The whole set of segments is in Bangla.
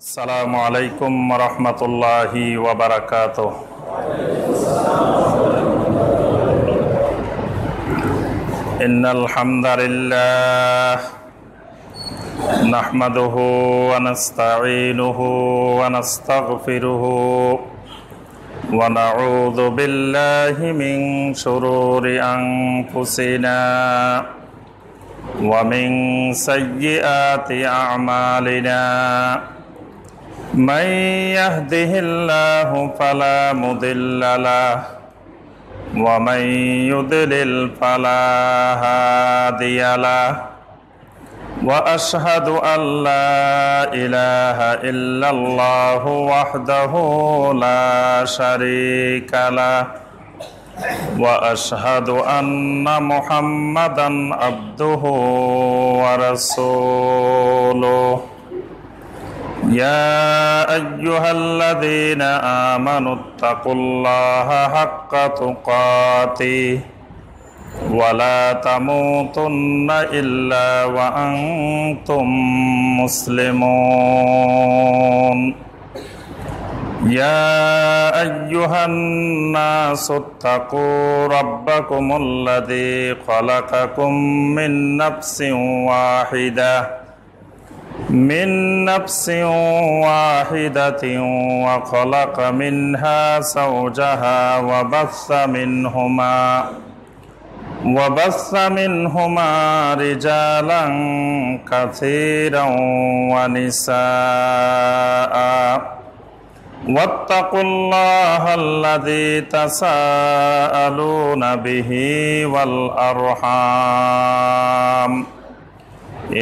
আসসালামু আলাইকুম রহমতুল্লাহি ওয়া বারাকাতুহু। ইন্নাল হামদালিল্লাহ নাহমাদুহু ওয়া নাস্তাঈনুহু ওয়া নাস্তাগফিরুহু ওয়া নাউযু বিল্লাহি মিন শুরুরি আনফুসিনা ওয়া মিন সাইয়্যিআতি আ'মালিনা। من يهده الله فلا مضل له ومن يضلل فلا هادي له وأشهد أن لا إله إلا الله وحده لا شريك له وأشهد أن محمدا عبده ورسوله يا أيها الذين آمنوا اتقوا الله حق تقاته ولا تموتن إلا وأنتم مسلمون يا أيها الناس اتقوا ربكم الذي خلقكم من نفس واحدة وخلق منها زوجها وبث منهما رجالا كثيرا ونساء واتقوا الله الذي تساءلون به والأرحام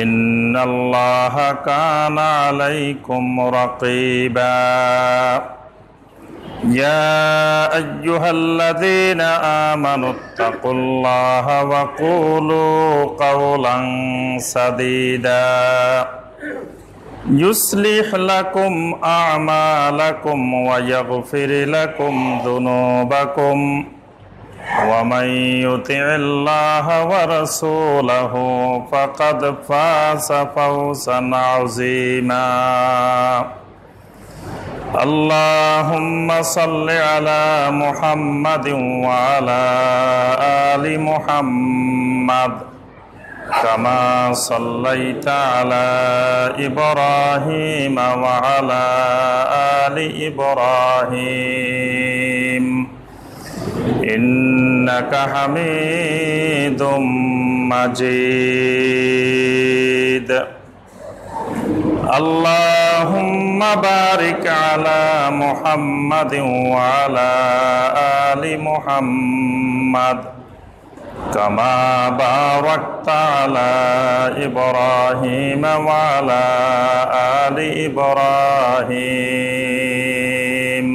إن الله كان عليكم رقيبا يا أيها الذين آمنوا اتقوا الله وقولوا قولا سديدا يصلح لكم أعمالكم ويغفر لكم ذنوبكم ومن يطع الله ورسوله فقد فاز فوزا عظيما اللهم صل على محمد وعلى آل محمد كما صليت على إبراهيم وعلى آل إبراهيم إنك حميد مجيد اللهم بارك على محمد وعلى آل محمد كما باركت على إبراهيم وعلى آل إبراهيم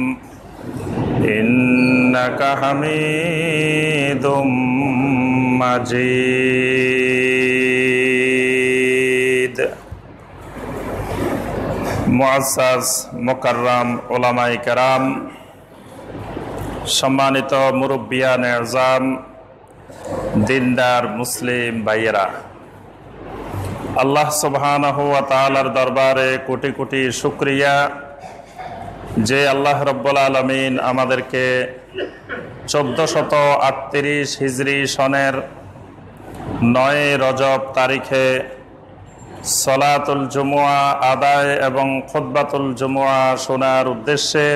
إنك حميد مجيد মুআজ্জাজ মুকাররম উলামায়ে কেরাম, সম্মানিত মুরব্বিয়ান এজাম, দিনদার মুসলিম ভাইয়েরা, আল্লাহ সুবহানাহু ওয়া তাআলার দরবারে কোটি কোটি শুকরিয়া যে আল্লাহ রব্বুল আলামিন আমাদেরকে 1438 হিজরি সনের 9 রজব তারিখে সলাতুল জুমুআ আদায় এবং খুতবাতুল জুমুআ শোনার উদ্দেশ্যে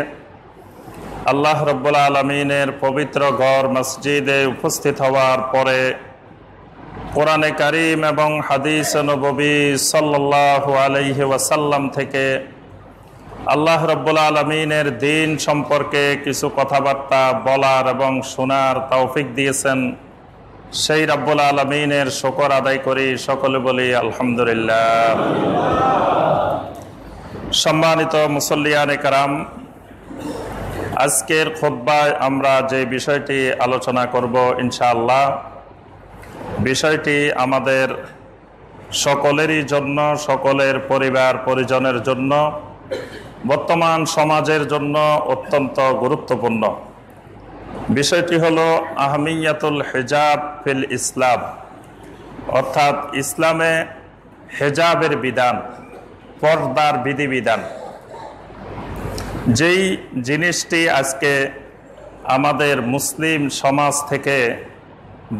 আল্লাহ রব্বুল আলামিনের পবিত্র ঘর মসজিদে উপস্থিত হওয়ার পরে কোরআনে কারীম এবং হাদিস নববী সাল্লাল্লাহু আলাইহি ওয়াসাল্লাম থেকে আল্লাহ রব্বুল আলামিনের দ্বীন সম্পর্কে কিছু কথাবার্তা বলার এবং শোনার তৌফিক দিয়েছেন, সেই রব্বুল আলামিনের শুকর আদায় করি, সকলে বলি আলহামদুলিল্লাহ। সম্মানিত মুসল্লিয়ানে কেরাম, আজকের খুতবায় আমরা যে বিষয়টি আলোচনা করব ইনশাআল্লাহ, বিষয়টি আমাদের সকলেরই জন্য, সকলের পরিবার পরিজনের জন্য, বর্তমান সমাজের জন্য অত্যন্ত গুরুত্বপূর্ণ। বিষয়টি হলো আহমিয়াতুল হিজাব ফিল ইসলাম, অর্থাৎ ইসলামে হেজাবের বিধান, পর্দার বিধিবিধান। যেই জিনিসটি আজকে আমাদের মুসলিম সমাজ থেকে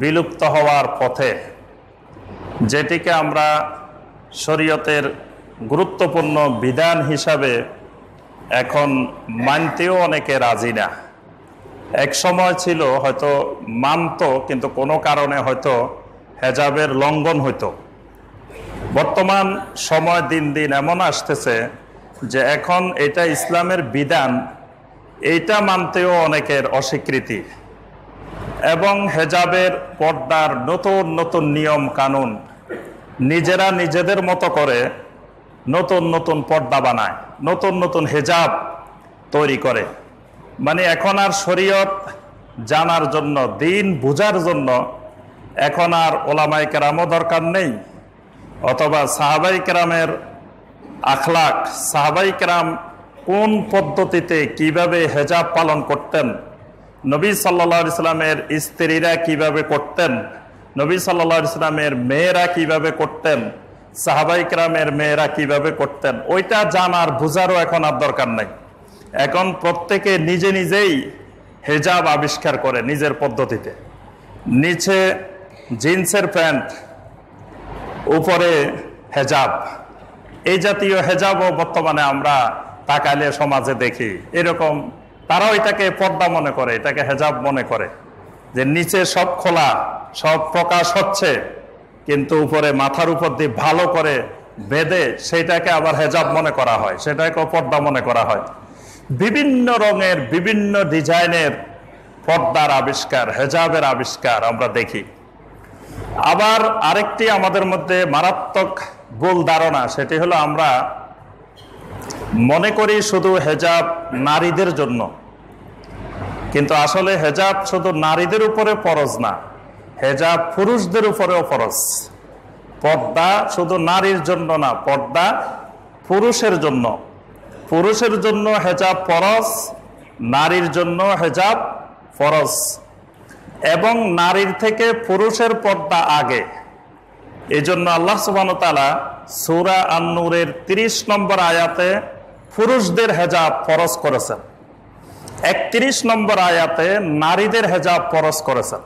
বিলুপ্ত হওয়ার পথে, যেটিকে আমরা শরীয়তের গুরুত্বপূর্ণ বিধান হিসাবে এখন মানতেও অনেকে রাজি না। এক সময় ছিল হয়তো মানত, কিন্তু কোনো কারণে হয়তো হেজাবের লঙ্ঘন হইতো। বর্তমান সময় দিন দিন এমন আসতেছে যে এখন এটা ইসলামের বিধান, এইটা মানতেও অনেকের অস্বীকৃতি, এবং হেজাবের পর্দার নতুন নতুন নিয়ম কানুন নিজেরা নিজেদের মতো করে নতুন নতুন পর্দা বানায়, নতুন নতুন হেজাব তৈরি করে। মানে এখন আর শরীয়ত জানার জন্য, দিন বুঝার জন্য এখন আর ওলামায়ে কেরামও দরকার নেই, অথবা সাহাবায়ে কেরামের আখলাক, সাহাবায়ে কেরাম কোন পদ্ধতিতে কিভাবে হেজাব পালন করতেন, নবী সাল্লাল্লাহু আলাইহি সাল্লামের স্ত্রীরা কিভাবে করতেন, নবী সাল্লাল্লাহু আলাইহি সাল্লামের মেয়েরা কিভাবে করতেন, সাহাবায়ে কেরামের মেয়েরা কিভাবে করতেন, ওইটা জানার বুঝারও এখন আর দরকার নাই। এখন প্রত্যেকে নিজে নিজেই হেজাব আবিষ্কার করে নিজের পদ্ধতিতে। নিচে জিন্সের প্যান্ট, উপরে হেজাব, এই জাতীয় হেজাবও বর্তমানে আমরা তাকালে সমাজে দেখি। এরকম তারাও এটাকে পর্দা মনে করে, এটাকে হেজাব মনে করে, যে নিচে সব খোলা, সব প্রকাশ হচ্ছে, কিন্তু উপরে মাথার উপর দিয়ে ভালো করে বেঁধে সেটাকে আবার হেজাব মনে করা হয়, সেটাকে পর্দা মনে করা হয়। বিভিন্ন রঙের, বিভিন্ন ডিজাইনের পর্দার আবিষ্কার, হেজাবের আবিষ্কার আমরা দেখি। আবার আরেকটি আমাদের মধ্যে মারাত্মক ভুল ধারণা, সেটি হলো আমরা মনে করি শুধু হেজাব নারীদের জন্য, কিন্তু আসলে হেজাব শুধু নারীদের উপরে ফরজ না, হেজাব পুরুষদের উপরেও ফরজ। পর্দা শুধু নারীর জন্য না, পর্দা পুরুষের জন্য। পুরুষের জন্য হেজাব ফরজ, নারীর জন্য হেজাব ফরজ, এবং নারীর থেকে পুরুষের পর্দা আগে। এই জন্য আল্লাহ সুবহানাহু ওয়া তাআলা সূরা আন-নূরের 30 নম্বর আয়াতে পুরুষদের হেজাব ফরজ করেছেন, 31 নম্বর আয়াতে নারীদের হেজাব ফরজ করেছেন।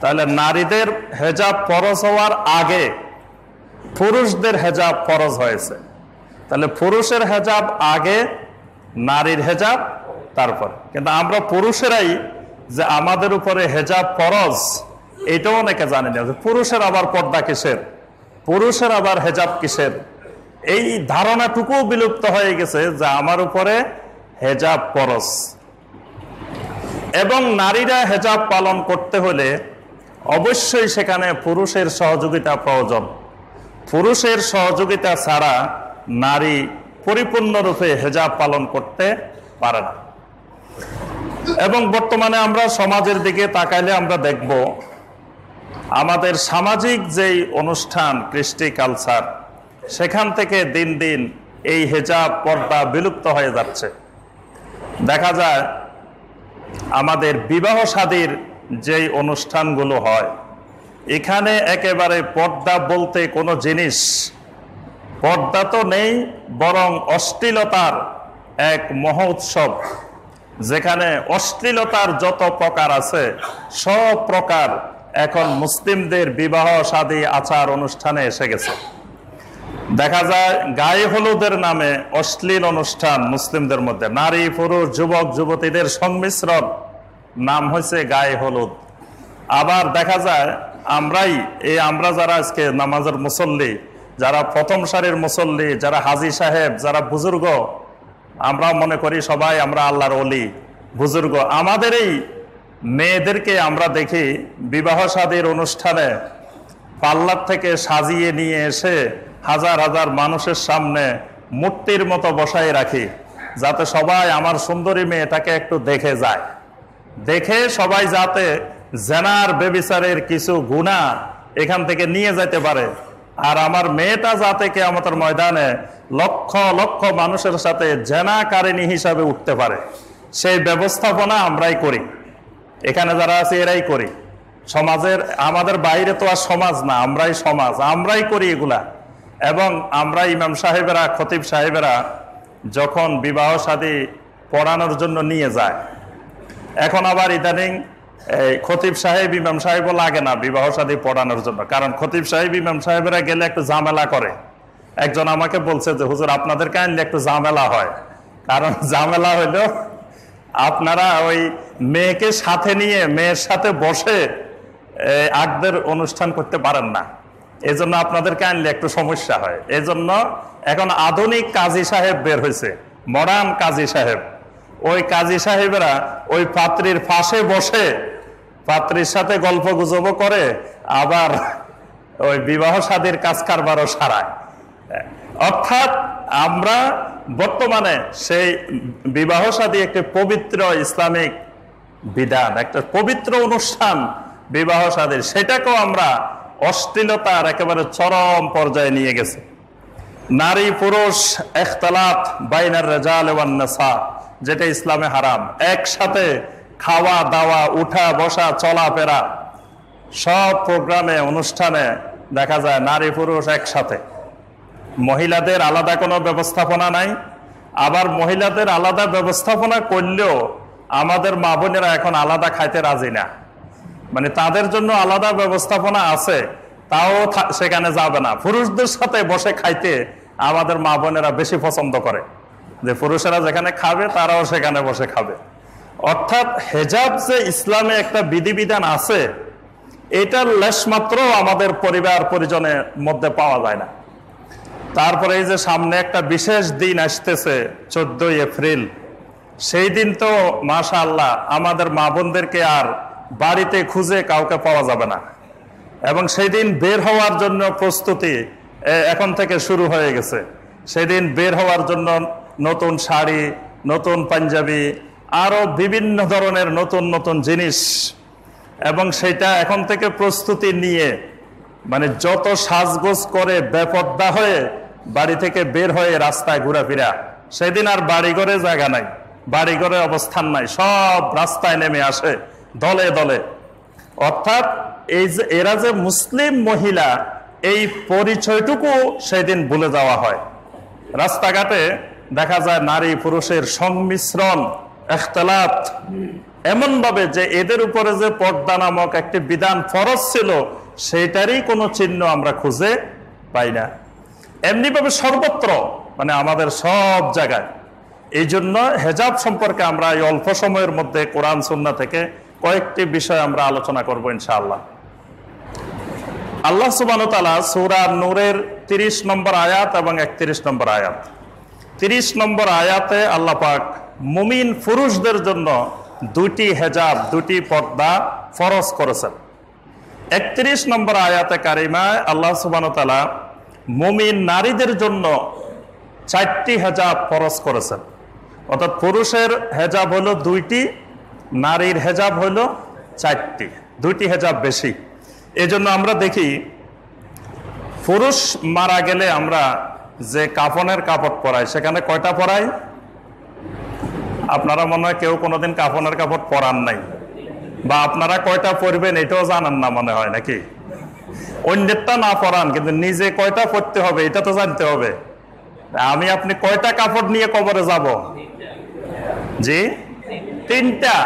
তাহলে নারীদের হেজাব ফরজ হওয়ার আগে পুরুষদের হেজাব ফরজ হয়েছে। তাহলে পুরুষের হেজাব আগে, নারীর হেজাব তারপর। কিন্তু আমরা পুরুষেরাই যে আমাদের উপরে হেজাব ফরজ, এটাও অনেকে জানি না, পুরুষের আবার পর্দা কিসের, পুরুষের আবার হেজাব কিসের। এই ধারণাটুকু বিলুপ্ত হয়ে গেছে যে আমার উপরে হেজাব ফরজ। এবং নারীরা হেজাব পালন করতে হলে অবশ্যই সেখানে পুরুষের সহযোগিতা প্রয়োজন। পুরুষের সহযোগিতা ছাড়া নারী পরিপূর্ণরূপে হেজাব পালন করতে পারে না। এবং বর্তমানে আমরা সমাজের দিকে তাকাইলে আমরা দেখব আমাদের সামাজিক যেই অনুষ্ঠান, কৃষ্টি কালচার, সেখান থেকে দিন দিন এই হেজাব পর্দা বিলুপ্ত হয়ে যাচ্ছে। দেখা যায় আমাদের বিবাহ শাদীর যেই অনুষ্ঠানগুলো হয়, এখানে একেবারে পর্দা বলতে কোনো জিনিস, পর্দা তো নেই, বরং অশ্লীলতার এক মহোৎসব, যেখানে অশ্লীলতার যত প্রকার আছে সব প্রকার এখন মুসলিমদের বিবাহ শাদী আচার অনুষ্ঠানে এসে গেছে। দেখা যায় গায়ে হলুদের নামে অশ্লীল অনুষ্ঠান মুসলিমদের মধ্যে, নারী পুরুষ যুবক যুবতীদের সংমিশ্রণ, নাম হয়েছে গায়ে হলুদ। আবার দেখা যায় আমরা যারা আজকে নামাজের মুসল্লি, যারা প্রথম সারির মুসল্লি, যারা হাজী সাহেব, যারা বুজুর্গ, আমরা মনে করি সবাই আমরা আল্লাহর ওলি বুজুর্গ, আমাদের এই মেয়েদেরকে আমরা দেখি বিবাহ শাদীর অনুষ্ঠানে পাল্লার থেকে সাজিয়ে নিয়ে এসে হাজার হাজার মানুষের সামনে মূর্তির মতো বসায় রাখি, যাতে সবাই আমার সুন্দরী মেয়েটাকে একটু দেখে যায়, দেখে সবাই যাতে জেনার বেবিচারের কিছু গুনাহ এখান থেকে নিয়ে যেতে পারে, আর আমার মেয়েটা যাতে কিয়ামতের ময়দানে লক্ষ লক্ষ মানুষের সাথে জেনাকারিনী হিসাবে উঠতে পারে, সেই ব্যবস্থাপনা আমরাই করি। এখানে যারা আছে এরাই করি। সমাজের, আমাদের বাইরে তো আর সমাজ না, আমরাই সমাজ, আমরাই করি এগুলা। এবং আমরা ইমাম সাহেবেরা, খতিব সাহেবেরা যখন বিবাহ শাদী পড়ানোর জন্য নিয়ে যায়। এখন আবার ইদানিং খতিব সাহেব ইমাম সাহেবও লাগে না বিবাহ শাদী পড়ানোর জন্য, কারণ খতিব সাহেব ইমাম সাহেবেরা গেলে একটু ঝামেলা করে। একজন আমাকে বলছে যে হুজুর আপনাদেরকে আনলে একটু ঝামেলা হয়, কারণ ঝামেলা হইলো আপনারা ওই মেয়েকে সাথে নিয়ে মেয়ের সাথে বসে আকদের অনুষ্ঠান করতে পারেন না, এজন্য আপনাদেরকে আনলে একটু সমস্যা হয়। এজন্য এখন আধুনিক কাজী সাহেব বের হয়েছে, মডার্ন কাজী সাহেব। ওই কাজী সাহেবেরা ওই পাত্রীর পাশে বসে পাত্রীর সাথে গল্প গুজবও করে, আবার ওই বিবাহ শাদীর কাজ কারবারও সারায়। অর্থাৎ আমরা বর্তমানে সেই বিবাহ শাদী একটি পবিত্র ইসলামিক বিধান, একটা পবিত্র অনুষ্ঠান বিবাহ শাদীর, সেটাকেও আমরা অশ্লীলতার একেবারে চরম পর্যায়ে নিয়ে গেছে। নারী পুরুষ ইখতিলাত বাইনার রিজাল ওয়ান নিসা, যেটা ইসলামে হারাম। একসাথে খাওয়া দাওয়া, উঠা বসা, চলাফেরা, সব প্রোগ্রামে অনুষ্ঠানে দেখা যায় নারী পুরুষ একসাথে। মহিলাদের আলাদা কোনো ব্যবস্থাপনা নাই। আবার মহিলাদের আলাদা ব্যবস্থাপনা করলেও আমাদের মা বোনেরা এখন আলাদা খাইতে রাজি না, মানে তাদের জন্য আলাদা ব্যবস্থাপনা আছে, তাও সেখানে যাবে না। পুরুষদের সাথে বসে খাইতে আমাদের মা বোনেরা বেশি পছন্দ করে, যে পুরুষেরা যেখানে খাবে তারাও সেখানে বসে খাবে। অর্থাৎ হেজাব যে ইসলামে একটা বিধিবিধান আছে, এটার লেশমাত্র আমাদের পরিবার পরিজনের মধ্যে পাওয়া যায় না। তারপরে এই যে সামনে একটা বিশেষ দিন আসতেছে 14 এপ্রিল, সেই দিন তো মাশাআল্লাহ আমাদের মা বোনদেরকে আর বাড়িতে খুঁজে কাউকে পাওয়া যাবে না, এবং সেই দিন বের হওয়ার জন্য প্রস্তুতি এখন থেকে শুরু হয়ে গেছে। সেদিন বের হওয়ার জন্য নতুন শাড়ি, নতুন পাঞ্জাবি, আরো বিভিন্ন ধরনের নতুন নতুন জিনিস, এবং সেটা এখন থেকে প্রস্তুতি নিয়ে মানে যত সাজগোজ করে বেপর্দা হয়ে বাড়ি থেকে বের হয়ে রাস্তায় ঘোরাফেরা। সেদিন আর বাড়িঘরে জায়গা নাই, বাড়িঘরে অবস্থান নাই, সব রাস্তায় নেমে আসে দলে দলে। অর্থাৎ এই যে এরা যে মুসলিম মহিলা, এই পরিচয়টুকু সেদিন ভুলে যাওয়া হয়। রাস্তাঘাটে দেখা যায় নারী পুরুষের সংমিশ্রণ, ইখতিলাত, এমন ভাবে যে এদের উপরে যে পর্দা নামক একটি বিধান ফরজ ছিল, সেটারই কোনো চিহ্ন আমরা খুঁজে পাই না। এমনি ভাবে সর্বত্র, মানে আমাদের সব জায়গায়। এই জন্য হেজাব সম্পর্কে আমরা এই অল্প সময়ের মধ্যে কোরআন সুন্নাহ থেকে কয়েকটি বিষয় আমরা আলোচনা করব ইনশাআল্লাহ। আল্লাহ সুবহানাহু ওয়া তাআলা সূরা নূরের 30 নম্বর আয়াত এবং 31 নম্বর আয়াত, 30 নম্বর আয়াতে আল্লাহ পাক মুমিন পুরুষদের জন্য দুটি হেজাব, দুটি পর্দা ফরজ করেছেন। 31 নম্বর আয়াতে কারিমায় আল্লাহ সুবহানাহু ওয়া তাআলা মুমিন নারীদের জন্য 4টি হেজাব ফরজ করেছেন। অর্থাৎ পুরুষের হেজাব হলো 2টি, নারীর হেজাব হলো 4টি, 2টি হেজাব বেশি। এজন্য আমরা দেখি পুরুষ মারা গেলে আমরা যে কাফনের কাপড় পরাই, সেখানে কয়টা পরাই? আপনারা মনে হয় কেউ কোনোদিন কাফনের কাপড় পরান নাই, বা আপনারা কয়টা পরবেন এটাও জানান না মনে হয়, নাকি? অন্যেরটা না পরান, কিন্তু নিজে কয়টা পরতে হবে এটা তো জানতে হবে। আমি আপনি কয়টা কাপড় নিয়ে কবরে যাব? জি, 3টা।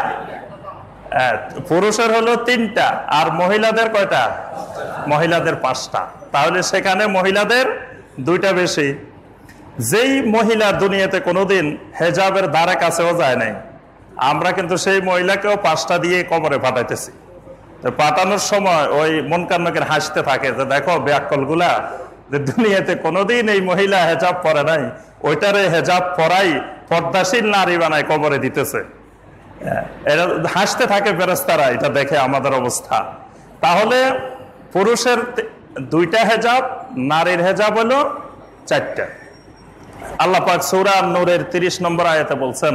পুরুষের হলো 3টা, আর মহিলাদের কয়টা? মহিলাদের 5টা। তাহলে সেখানে মহিলাদের 2টা বেশি। যেই মহিলা দুনিয়াতে কোনোদিন হেজাবের ধারে কাছেও যায় নাই, আমরা কিন্তু সেই মহিলাকেও 5টা দিয়ে কবরে পাঠাইতেছি। পাঠানোর সময় ওই মুনকার হাসতে থাকে যে দেখো ব্যাককলগুলা, যে দুনিয়াতে কোনোদিন এই মহিলা হেজাব পরে নাই, ওইটারে হেজাব পরাই পর্দাশীল নারী বানায় কবরে দিতেছে। এরা হাসতে থাকে ফেরেশতারা, এটা দেখে আমাদের অবস্থা। তাহলে পুরুষের 2টা হেজাব, নারীর হেজাব হলো 4টা। আল্লাহ পাক সূরা নূরের 30 নম্বর আয়াতে বলছেন,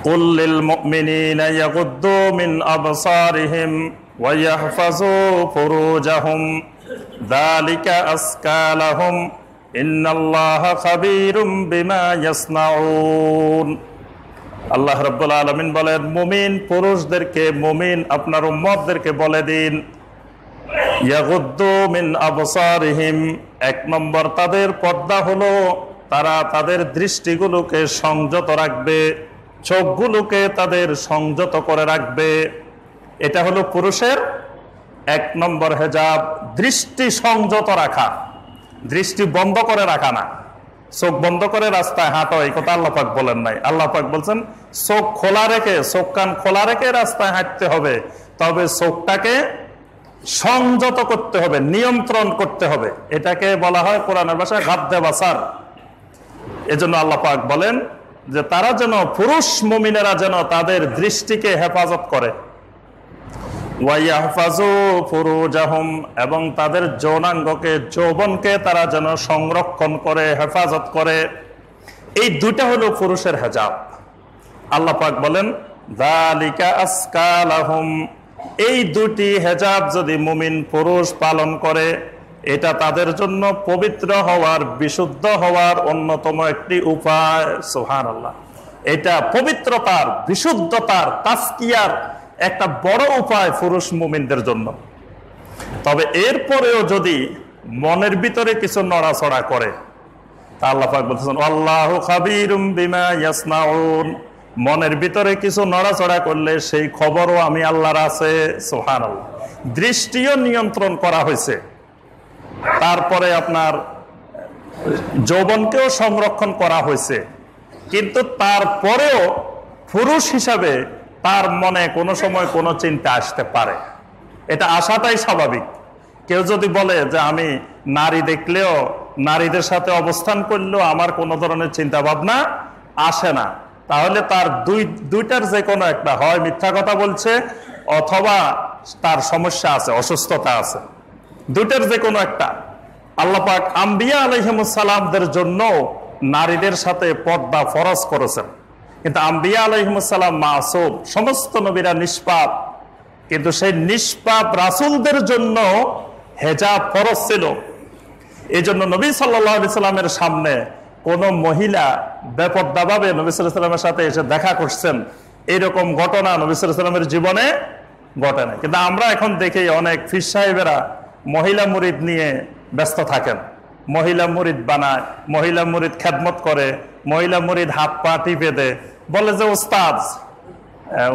কুল লিল মুমিনিনা ইয়াগুদ্দু মিন আবসারিহিম ওয়া ইয়াহফাযু ফুরুজাহুম যালিকা আযকা লাহুম ইন্নাল্লাহা খাবীরুম বিমা ইয়াসনাউন। আল্লাহ রাব্বুল আলামিন বলেন, মুমিন পুরুষদেরকে, মুমিন আপনার উম্মতদেরকে বলে দিন, ইয়াগুদ্দু মিন আবসারিহিম, 1 নম্বর তাদের পর্দা হলো তারা তাদের দৃষ্টিগুলোকে সংযত রাখবে, চোখগুলোকে তাদের সংযত করে রাখবে। এটা হলো পুরুষের 1 নম্বর হেজাব, দৃষ্টি সংযত রাখা, দৃষ্টি বন্ধ করে রাখা না। চোখ বন্ধ করে রাস্তায় হাঁটো, এই কথা আল্লাহ পাক বলেন নাই। আল্লাহ পাক বলছেন চোখ খোলা রেখে, চোখ কান খোলা রেখে রাস্তায় হাঁটতে হবে, তবে চোখটাকে সংযত করতে হবে, নিয়ন্ত্রণ করতে হবে। এটাকে বলা হয় কোরআনের ভাষায় গাদ্দে বাসার। এজন্য আল্লাহ পাক বলেন যে তারা যেন, পুরুষ মুমিনেরা যেন তাদের দৃষ্টিকে হেফাজত করে, ওয়াইয়াহফাজু ফুরুজাহুম, এবং তাদের যৌনাঙ্গকে, যৌবনকে তারা যেন সংরক্ষণ করে, হেফাজত করে। এই দুইটা হলো পুরুষের হেজাব। আল্লাহ পাক বলেন যালিকা আজকা লাহুম, এই দুটি হেজাব যদি মুমিন পুরুষ পালন করে, এটা তাদের জন্য পবিত্র হওয়ার, বিশুদ্ধ হওয়ার অন্যতম একটি উপায়। সুবহানাল্লাহ, এটা পবিত্রতার, বিশুদ্ধতার, তাজকিয়ার একটা বড় উপায় পুরুষ মুমিনদের জন্য। তবে এরপরেও যদি মনের ভিতরে কিছু নড়াচড়া করে, তা আল্লাহ পাক বলতেছেন আল্লাহু খাবীরুম বিমা ইয়াসনাউন, মনের ভিতরে কিছু নড়াচড়া করলে সেই খবরও আমি আল্লাহর আছে। সুবহানাল্লাহ, দৃষ্টিও নিয়ন্ত্রণ করা হয়েছে, তারপরে আপনার যৌবনকেও সংরক্ষণ করা হয়েছে, কিন্তু তারপরেও পুরুষ হিসাবে তার মনে কোনো সময় কোনো চিন্তা আসতে পারে। এটা আসাটাই স্বাভাবিক। কেউ যদি বলে যে আমি নারী দেখলেও, নারীদের সাথে অবস্থান করলেও আমার কোনো ধরনের চিন্তা ভাবনা আসে না, তাহলে তার দুইটার যে কোনো একটা, হয় মিথ্যা কথা বলছে অথবা তার সমস্যা আছে, অসুস্থতা আছে, দুইটার যে কোনো একটা। আল্লাহ পাক আম্বিয়া আলাইহিমুস সালামদের জন্য নারীদের সাথে পর্দা ফরজ করেছেন, কিন্তু আম্বিয়া আলাইহিমুস সালাম মাসুম, সমস্ত নবীরা নিষ্পাপ, কিন্তু সেই নিষ্পাপ রাসূলদের জন্য হেজাব ফরজ ছিল। এই জন্য নবী সাল্লাল্লাহু আলাইহি সাল্লামের সামনে কোন মহিলা বেপর্দাভাবে নবী সাল্লাল্লাহু আলাইহি সাল্লামের সাথে এসে দেখা করছেন, এরকম ঘটনা নবী সাল্লাল্লাহু আলাইহি সাল্লামের জীবনে ঘটে না। কিন্তু আমরা এখন দেখি অনেক পীর সাহেবেরা মহিলা মুরিদ নিয়ে ব্যস্ত থাকেন, মহিলা মুরিদ বানায়, মহিলা মুরিদ খেদমত করে, মহিলা মুরিদ হাত পা টিপে দেয়, বলে যে ওস্তাদ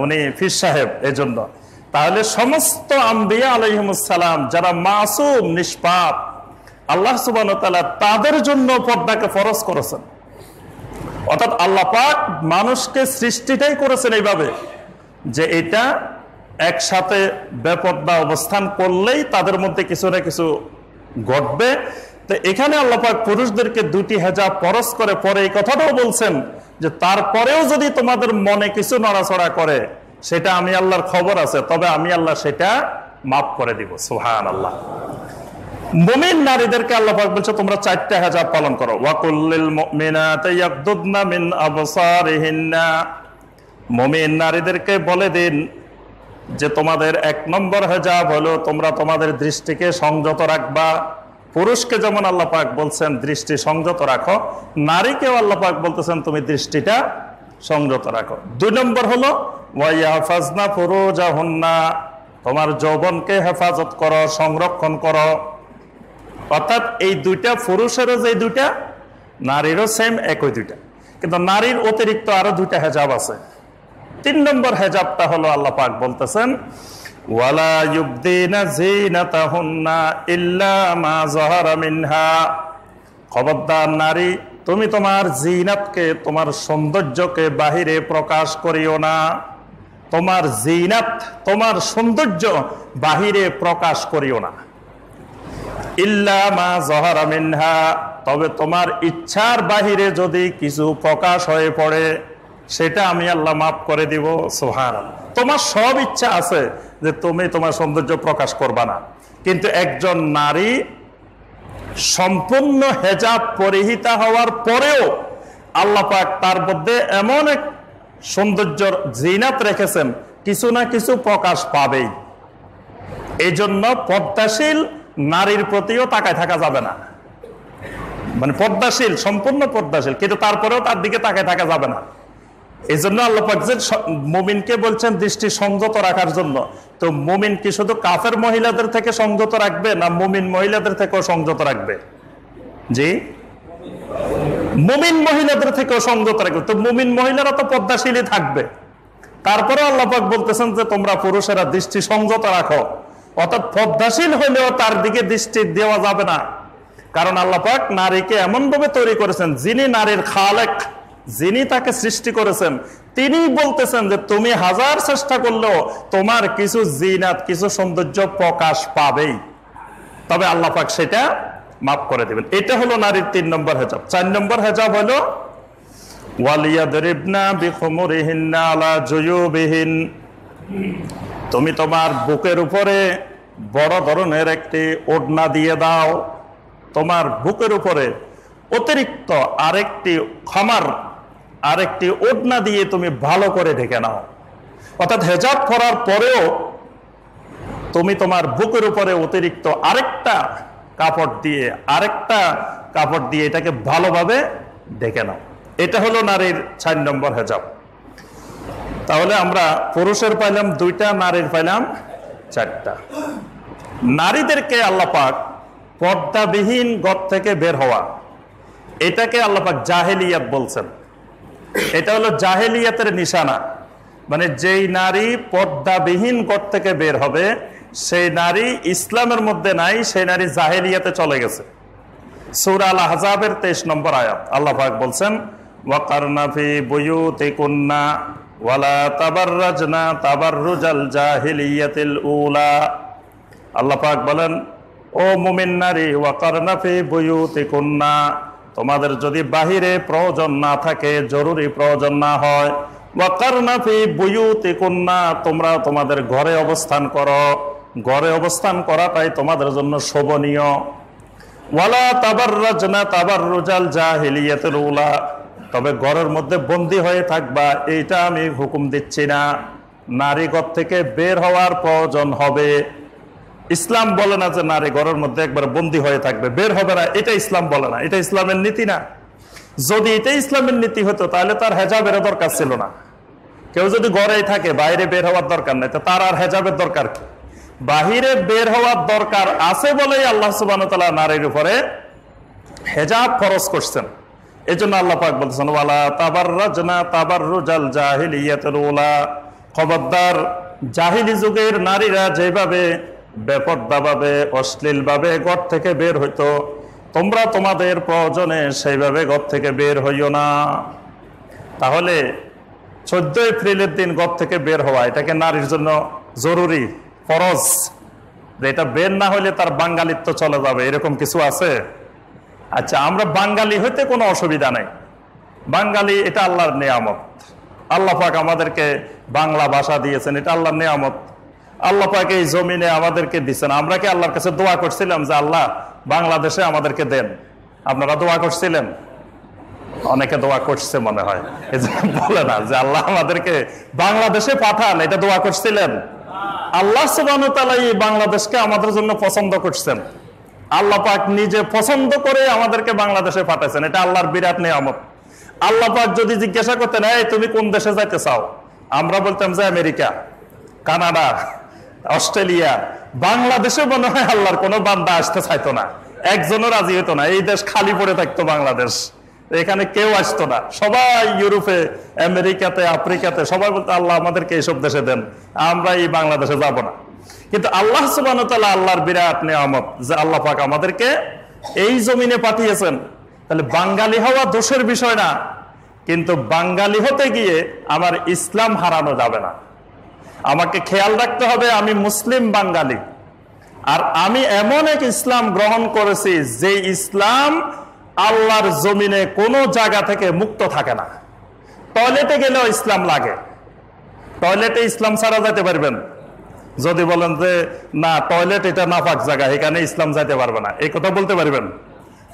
উনি পীর সাহেব। এজন্য তাহলে সমস্ত আম্বিয়া আলাইহিমুস সালাম যারা মাসুম, নিষ্পাপ, আল্লাহ সুবহানাহু ওয়া তাআলা তাদের জন্য পর্দাকে ফরজ করেছেন। অর্থাৎ আল্লাহ পাক মানুষকে সৃষ্টিটাই করেছেন এইভাবে যে এটা একসাথে বেপর্দা অবস্থান করলেই তাদের মধ্যে কিছু না কিছু ঘটবে। তো এখানে আল্লাহ পাক পুরুষদেরকে দুটি হেজাব ফরজ করে, পরে এই কথাটাও বলছেন যে তারপরেও যদি তোমাদের মনে কিছু নড়াচড়া করে, সেটা আমি আল্লাহর খবর আছে, তবে আমি আল্লাহ সেটা মাফ করে দিব। সুবহানাল্লাহ। মুমিন নারীদেরকে আল্লাহ পাক বলছে তোমরা 4টা হেজাব পালন করো। ওয়াকুল্লিল মুমিনাতি ইয়াগদুদনা মিন আবসারিহিন্না, মুমিন নারীদেরকে বলে দিন যে তোমাদের 1 নম্বর হেজাব হলো তোমরা তোমাদের দৃষ্টিকে সংযত রাখবা। পুরুষকে যেমন আল্লাহ পাক বলছেন দৃষ্টি সংযত রাখো, নারীকেও আল্লাহ পাক বলতেছেন তুমি দৃষ্টিটা সংযত রাখো। 2 নম্বর হলো ওয়াইয়াহফাজনা ফুরুজাহুন্না, তোমার যৌবনকে হেফাজত করো, সংরক্ষণ করো। অর্থাৎ এই দুইটা পুরুষেরও যে দুইটা, নারীরও সেম একই দুইটা, কিন্তু নারীর অতিরিক্ত আরো 2টা হেজাব আছে। 3 নম্বর হেজাবটা হলো আল্লাহ পাক বলতেছেন ওয়ালা ইউবদিনা যিনাতাহুন্না ইল্লা মা যাহারা মিনহা, খবরদার নারী তুমি তোমার জিনাতকে, তোমার সৌন্দর্যকে বাহিরে প্রকাশ করিও না। তোমার জিনাত, তোমার সৌন্দর্য বাহিরে প্রকাশ করিও না। ইল্লা মা যাহারা মিনহা, তবে তোমার ইচ্ছার বাহিরে যদি কিছু প্রকাশ হয়ে পড়ে সেটা আমি আল্লাহ মাফ করে দিব। সুবহানাল্লাহ। তোমার সব ইচ্ছা আছে যে তুমি তোমার সৌন্দর্য প্রকাশ করবা না, কিন্তু একজন নারী সম্পূর্ণ হেজাব পরিহিতা হওয়ার পরেও আল্লাহ পাক তার মধ্যে এমন এক সৌন্দর্যের জিনাত রেখেছেন, কিছু না কিছু প্রকাশ পাবেই। এই জন্য পর্দাশীল নারীর প্রতিও তাকায় থাকা যাবে না। মানে পর্দাশীল, সম্পূর্ণ পর্দাশীল, কিন্তু তারপরেও তার দিকে তাকায় থাকা যাবে না। এই জন্য আল্লাহ পাক যে মুমিনকে বলছেন দৃষ্টি সংযত রাখার জন্য, তো মুমিন কি শুধু কাফের মহিলাদের থেকে সংযত রাখবে, না মুমিন মহিলাদের থেকেও সংযত রাখবে? জি, মুমিন মহিলাদের থেকেও সংযত রাখবে। তো মুমিন মহিলারা তো পদ্মাশীলই থাকবে, তারপরে আল্লাহ পাক বলতেছেন যে তোমরা পুরুষেরা দৃষ্টি সংযত রাখো, অর্থাৎ পদ্মাশীল হলেও তার দিকে দৃষ্টি দেওয়া যাবে না। কারণ আল্লাহ পাক নারীকে এমন ভাবে তৈরি করেছেন, যিনি নারীর খালেক, যিনি তাকে সৃষ্টি করেছেন, তিনি বলতেছেন যে তুমি হাজার চেষ্টা করলেও তোমার কিছু জিনাত, কিছু সৌন্দর্য প্রকাশ পাবেই, তবে আল্লাহ পাক সেটা মাফ করে দিবেন। এটা হলো নারীর 3 নম্বর হেজাব। 4 নম্বর হেজাব হলো ওয়ালিয়াদরিবনা বিখুমুরিহিন্না আলা জুয়ুবিহিন, তুমি তোমার বুকের উপরে বড় ধরনের একটি ওড়না দিয়ে দাও, তোমার বুকের উপরে অতিরিক্ত আরেকটি ওড়না দিয়ে তুমি ভালো করে ঢেকে নাও। অর্থাৎ হেজাব করার পরেও তুমি তোমার বুকের উপরে অতিরিক্ত আরেকটা কাপড় দিয়ে এটাকে ভালোভাবে ঢেকে নাও। এটা হলো নারীর 4 নম্বর হেজাব। তাহলে আমরা পুরুষের পাইলাম 2টা, নারীর পাইলাম 4টা। নারীদেরকে আল্লাহ পাক পর্দাবিহীন ঘর থেকে বের হওয়া, এটাকে আল্লাহ পাক জাহেলিয়াত বলছেন। এটা হলো জাহেলিয়াতের নিশানা, মানে যেই নারী পর্দাবিহীন ঘর থেকে বের হবে সেই নারী ইসলামের মধ্যে নাই, সেই নারী জাহেলিয়াতে চলে গেছে। সূরা আল আহজাবের 23 নম্বর আয়াত আল্লাহ পাক বলছেন ওয়াকারনা ফি বুয়ুতিকুন্না ওয়ালা তাবাররাজনা তাবাররুজাল জাহিলিয়াতিল উলা। আল্লাহ পাক বলেন, ও মুমিন নারী, ওয়াকারনা ফি বুয়ুতিকুন্না, তোমাদের যদি বাহিরে প্রয়োজন না থাকে, জরুরি প্রয়োজন না হয়, ওয়াকারনা ফি বুয়ুতিকুন্না, তোমরা তোমাদের ঘরে অবস্থান করো, ঘরে অবস্থান করাটাই তোমাদের জন্য শোভনীয়। ওয়ালা তাবাররাজনা তাবাররুজাল জাহিলিয়াতিল উলা, তবে ঘরের মধ্যে বন্দী হয়ে থাকবা এইটা আমি হুকুম দিচ্ছি না, নারী ঘর থেকে বের হওয়ার প্রয়োজন হবে। ইসলাম বলে না যে নারী ঘরের মধ্যে একবার বন্দী হয়ে থাকবে, বের হবে না, এটা ইসলাম বলে না, এটা ইসলামের নীতি না। যদি এটা ইসলামের নীতি হতো তাহলে তার হেজাবের দরকার ছিল না। কেউ যদি ঘরেই থাকে, বাইরে বের হওয়ার দরকার নেই, তো তার আর হেজাবের দরকার কি? বাহিরে বের হওয়ার দরকার আছে বলেই আল্লাহ সুবহানাহু ওয়া তাআলা নারীর উপরে হেজাব ফরজ করছেন। এই জন্য আল্লাহ পাক বলছেন ওয়ালা তাবাররাজনা তাবাররুজাল জাহিলিয়াতিল উলা, খবরদার জাহিলি যুগের নারীরা যেভাবে বেপরদাভাবে অশ্লীলভাবে ঘর থেকে বের হইতো, তোমরা তোমাদের প্রয়োজনে সেইভাবে ঘর থেকে বের হইও না। তাহলে 14 এপ্রিলের দিন ঘর থেকে বের হওয়া, এটাকে নারীর জন্য জরুরি, ফরজ, যে এটা বের না হইলে তার বাঙালিত্ব চলে যাবে, এরকম কিছু আছে? আচ্ছা, আমরা বাঙালি হইতে কোনো অসুবিধা নাই, বাঙালি এটা আল্লাহর নিয়ামত। আল্লাহ পাক আমাদেরকে বাংলা ভাষা দিয়েছেন, এটা আল্লাহর নিয়ামত। আল্লাহ পাক এই জমিনে আমাদেরকে দিচ্ছেন। আমরা কি আল্লাহর কাছে দোয়া করছিলাম যে আল্লাহ বাংলাদেশে আমাদেরকে দেন? আপনারা দোয়া করছিলেন? অনেকে দোয়া করছে মনে হয়, এই যে বলে না যে আল্লাহ আমাদেরকে বাংলাদেশে পাঠান, এটা দোয়া করছিলেন? আল্লাহ সুবহানাহু ওয়া তাআলা এই বাংলাদেশকে আমাদের জন্য পছন্দ করছেন। আল্লাহ পাক নিজে পছন্দ করে আমাদেরকে বাংলাদেশে পাঠাইছেন, এটা আল্লাহর বিরাট নিয়ামত। আল্লাহ পাক যদি জিজ্ঞাসা করতেন এই তুমি কোন দেশে যাইতে চাও, আমরা বলতাম যে আমেরিকা, কানাডা, অস্ট্রেলিয়া, বাংলাদেশে মনে হয় আল্লাহর কোনো বান্দা আসতে চাইতো না, একজনও রাজি হতো না, এই দেশ খালি পড়ে থাকতো বাংলাদেশ, এখানে কেউ আসতো না। সবাই ইউরোপে, আমেরিকাতে, আফ্রিকাতে সবাই বলতো আল্লাহ আমাদেরকে এইসব দেশে দেন, আমরা এই বাংলাদেশে যাব না। কিন্তু আল্লাহ সুবহানাহু ওয়া তাআলা আল্লাহর বিরাট নিয়ামত যে আল্লাহ পাক আমাদেরকে এই জমিনে পাঠিয়েছেন। তাহলে বাঙালি হওয়া দোষের বিষয় না, কিন্তু বাঙালি হতে গিয়ে আমার ইসলাম হারানো যাবে না। আমাকে খেয়াল রাখতে হবে আমি মুসলিম বাঙালি, আর আমি এমন এক ইসলাম গ্রহণ করেছি যে ইসলাম আল্লাহর জমিনে কোনো জায়গা থেকে মুক্ত থাকে না। টয়লেটে গেলেও ইসলাম লাগে, টয়লেটে ইসলাম ছাড়া যেতে পারবেন? যদি বলেন যে না টয়লেট এটা নাপাক জায়গা, এখানে ইসলাম যাইতে পারবে না, এই কথা বলতে পারবেন?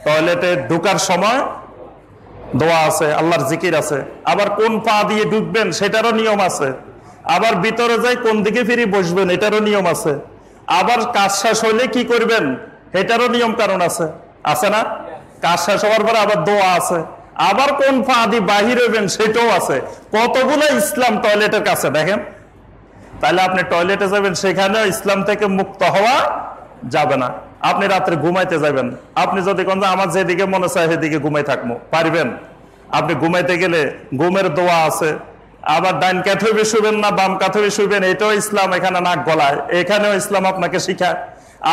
টয়লেটে ঢুকার সময় দোয়া আছে, আল্লাহর জিকির আছে, আবার কোন পা দিয়ে ঢুকবেন সেটারও নিয়ম আছে, আবার ভিতরে যাই কোন দিকে ফিরে বসবেন এটারও নিয়ম আছে, আবার কাজ শেষ হইলে কি করবেন এটারও নিয়ম কারণ আছে, আছে না? কাজ শেষ হওয়ার পরে আবার দোয়া আছে, আবার কোন পা দিয়ে বাহির হইবেন সেটাও আছে। কতগুলো ইসলাম টয়লেটের কাছে, দেখেন। তাহলে আপনি টয়লেটে যাবেন, সেখানে ইসলাম থেকে মুক্ত হওয়া যাবে না। আপনি রাত্রে ঘুমাইতে যাবেন, আপনি যদি কোন আমার যেদিকে মনে চায় সেদিকে ঘুমাই থাকবো, পারবেন? আপনি ঘুমাইতে গেলে ঘুমের দোয়া আছে, আবার ডাইন কাঁথে শুবেন না বাম কাঁথে শুবেন, এটাও ইসলাম এখানে নাক গলায়, এখানেও ইসলাম আপনাকে শিখায়।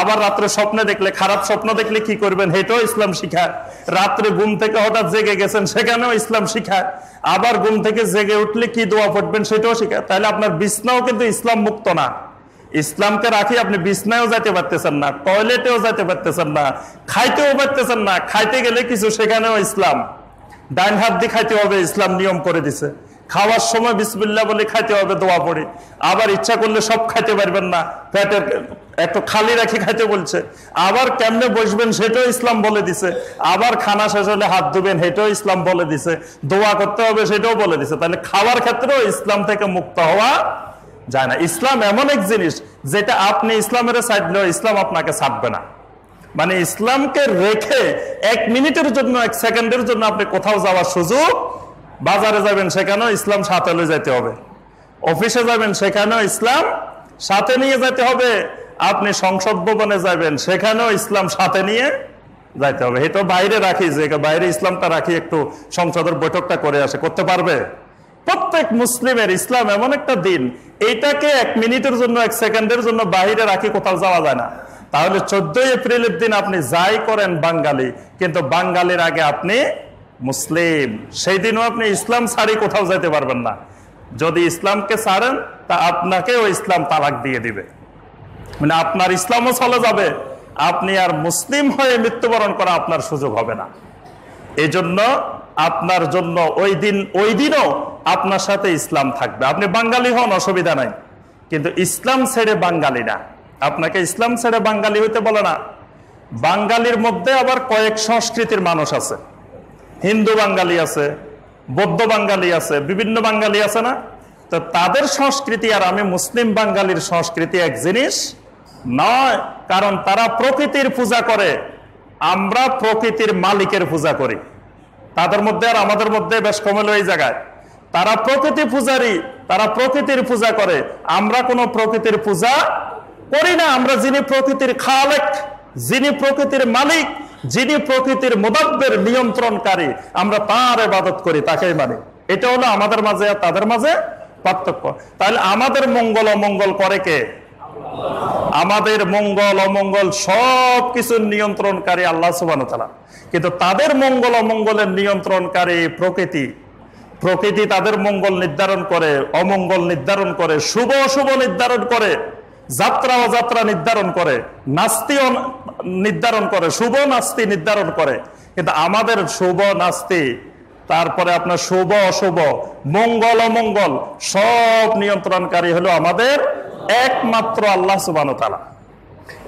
আবার রাত্রে স্বপ্নে দেখলে, খারাপ স্বপ্ন দেখলে কি করবেন সেটাও ইসলাম শিখায়। রাত্রে ঘুম থেকে হঠাৎ জেগে গেছেন সেখানেও ইসলাম শিখায়। আবার ঘুম থেকে জেগে উঠলে কি দোয়া পড়বেন সেটাও শিখায়। তাহলে আপনার বিছনাও কিন্তু ইসলাম মুক্ত না। ইসলামকে রাখি আপনি বিছনায়ও যেতে পারতেছেন না, টয়লেটেও যেতে পারতেছেন না, খাইতেও পারতেছেন না। খাইতে গেলে কিছু সেখানেও ইসলাম, ডাইন হাত দিয়ে খাইতে হবে, ইসলাম নিয়ম করে দিছে। খাওয়ার সময় বিসমিল্লাহ বলে খাইতে হবে, দোয়া পড়ে। আবার ইচ্ছা করলে সব খাইতে পারবেন না, পেটের একটু খালি রাখি খাইতে বলছে। আবার কেমনে বসবেন সেটাও ইসলাম বলে দিছে। আবার খানা শেষ হলে হাত ধুবেন সেটাও ইসলাম বলে দিছে। দোয়া করতে হবে সেটাও বলে দিছে। তাহলে খাওয়ার ক্ষেত্রেও ইসলাম থেকে মুক্ত হওয়া যায় না। ইসলাম এমন এক জিনিস যেটা আপনি ইসলামের ছাড়লেও ইসলাম আপনাকে ছাড়বে না। মানে ইসলামকে রেখে 1 মিনিটের জন্য 1 সেকেন্ডের জন্য আপনি কোথাও যাওয়ার সুযোগ, বাজারে যাবেন সেখানেও ইসলাম সাথে নিয়ে যেতে হবে, অফিসে যাবেন সেখানেও ইসলাম সাথে নিয়ে যেতে হবে, আপনি সংসদ ভবনে যাবেন সেখানেও ইসলাম সাথে নিয়ে যাইতে হবে। এটা বাইরে রাখি, যে বাইরে ইসলামটা রাখি, একটু সংসদের বৈঠকটা করে আসে, করতে পারবে? প্রত্যেক মুসলিমের ইসলাম এমন একটা দিন, এইটাকে 1 মিনিটের জন্য 1 সেকেন্ডের জন্য বাইরে রাখি কোথাও যাওয়া যায় না। তাহলে 14 এপ্রিলের দিন আপনি যাই করেন বাঙালি, কিন্তু বাঙালির আগে আপনি মুসলিম। সেই দিনও আপনি ইসলাম ছাড়ি কোথাও যেতে পারবেন না। যদি ইসলামকে ছাড়েন তা আপনাকেও ইসলাম তালাক দিয়ে দিবে, মানে আপনার ইসলামও চলে যাবে, আপনি আর মুসলিম হয়ে মৃত্যুবরণ করা আপনার সুযোগ হবে না। এই জন্য আপনার জন্য ওই দিনও আপনার সাথে ইসলাম থাকবে। আপনি বাঙালি হন, অসুবিধা নাই, কিন্তু ইসলাম ছেড়ে বাঙালি না। আপনাকে ইসলাম ছেড়ে বাঙালি হইতে বলে না। বাঙালির মধ্যে আবার কয়েক সংস্কৃতির মানুষ আছে, হিন্দু বাঙালি আছে, বৌদ্ধ বাঙালি আছে, বিভিন্ন বাঙালি আছে না? তো তাদের সংস্কৃতি আর আমি মুসলিম বাঙালির সংস্কৃতি এক জিনিস নয়। কারণ তারা প্রকৃতির পূজা করে, আমরা প্রকৃতির মালিকের পূজা করি। তাদের মধ্যে আর আমাদের মধ্যে বেশ কমল এই জায়গায়। তারা প্রকৃতি পূজারী, তারা প্রকৃতির পূজা করে, আমরা কোনো প্রকৃতির পূজা করি না। আমরা যিনি প্রকৃতির খালেক, যিনি প্রকৃতির মালিক, যিনি প্রকৃতির মুদাব্বির নিয়ন্ত্রণকারী, আমরা তার ইবাদত করি, তাকেই মানি। এটা হলো আমাদের মাঝে আর তাদের মাঝে পার্থক্য। তাহলে আমাদের মঙ্গল অমঙ্গল করে কে? আমাদের মঙ্গল অমঙ্গল সব কিছুর নিয়ন্ত্রণকারী আল্লাহ সুবহানাহু ওয়া তাআলা। কিন্তু তাদের মঙ্গল অমঙ্গলের নিয়ন্ত্রণকারী প্রকৃতি। প্রকৃতি তাদের মঙ্গল নির্ধারণ করে, অমঙ্গল নির্ধারণ করে, শুভ অশুভ নির্ধারণ করে, যাত্রা অযাত্রা নির্ধারণ করে, নাস্তি নির্ধারণ করে, শুভ নাস্তি নির্ধারণ করে। কিন্তু আমাদের শুভ নাস্তি, তারপরে আপনার শুভ অশুভ, মঙ্গল অমঙ্গল সব নিয়ন্ত্রণকারী হলো আমাদের একমাত্র আল্লাহ সুবহানাহু ওয়া তাআলা।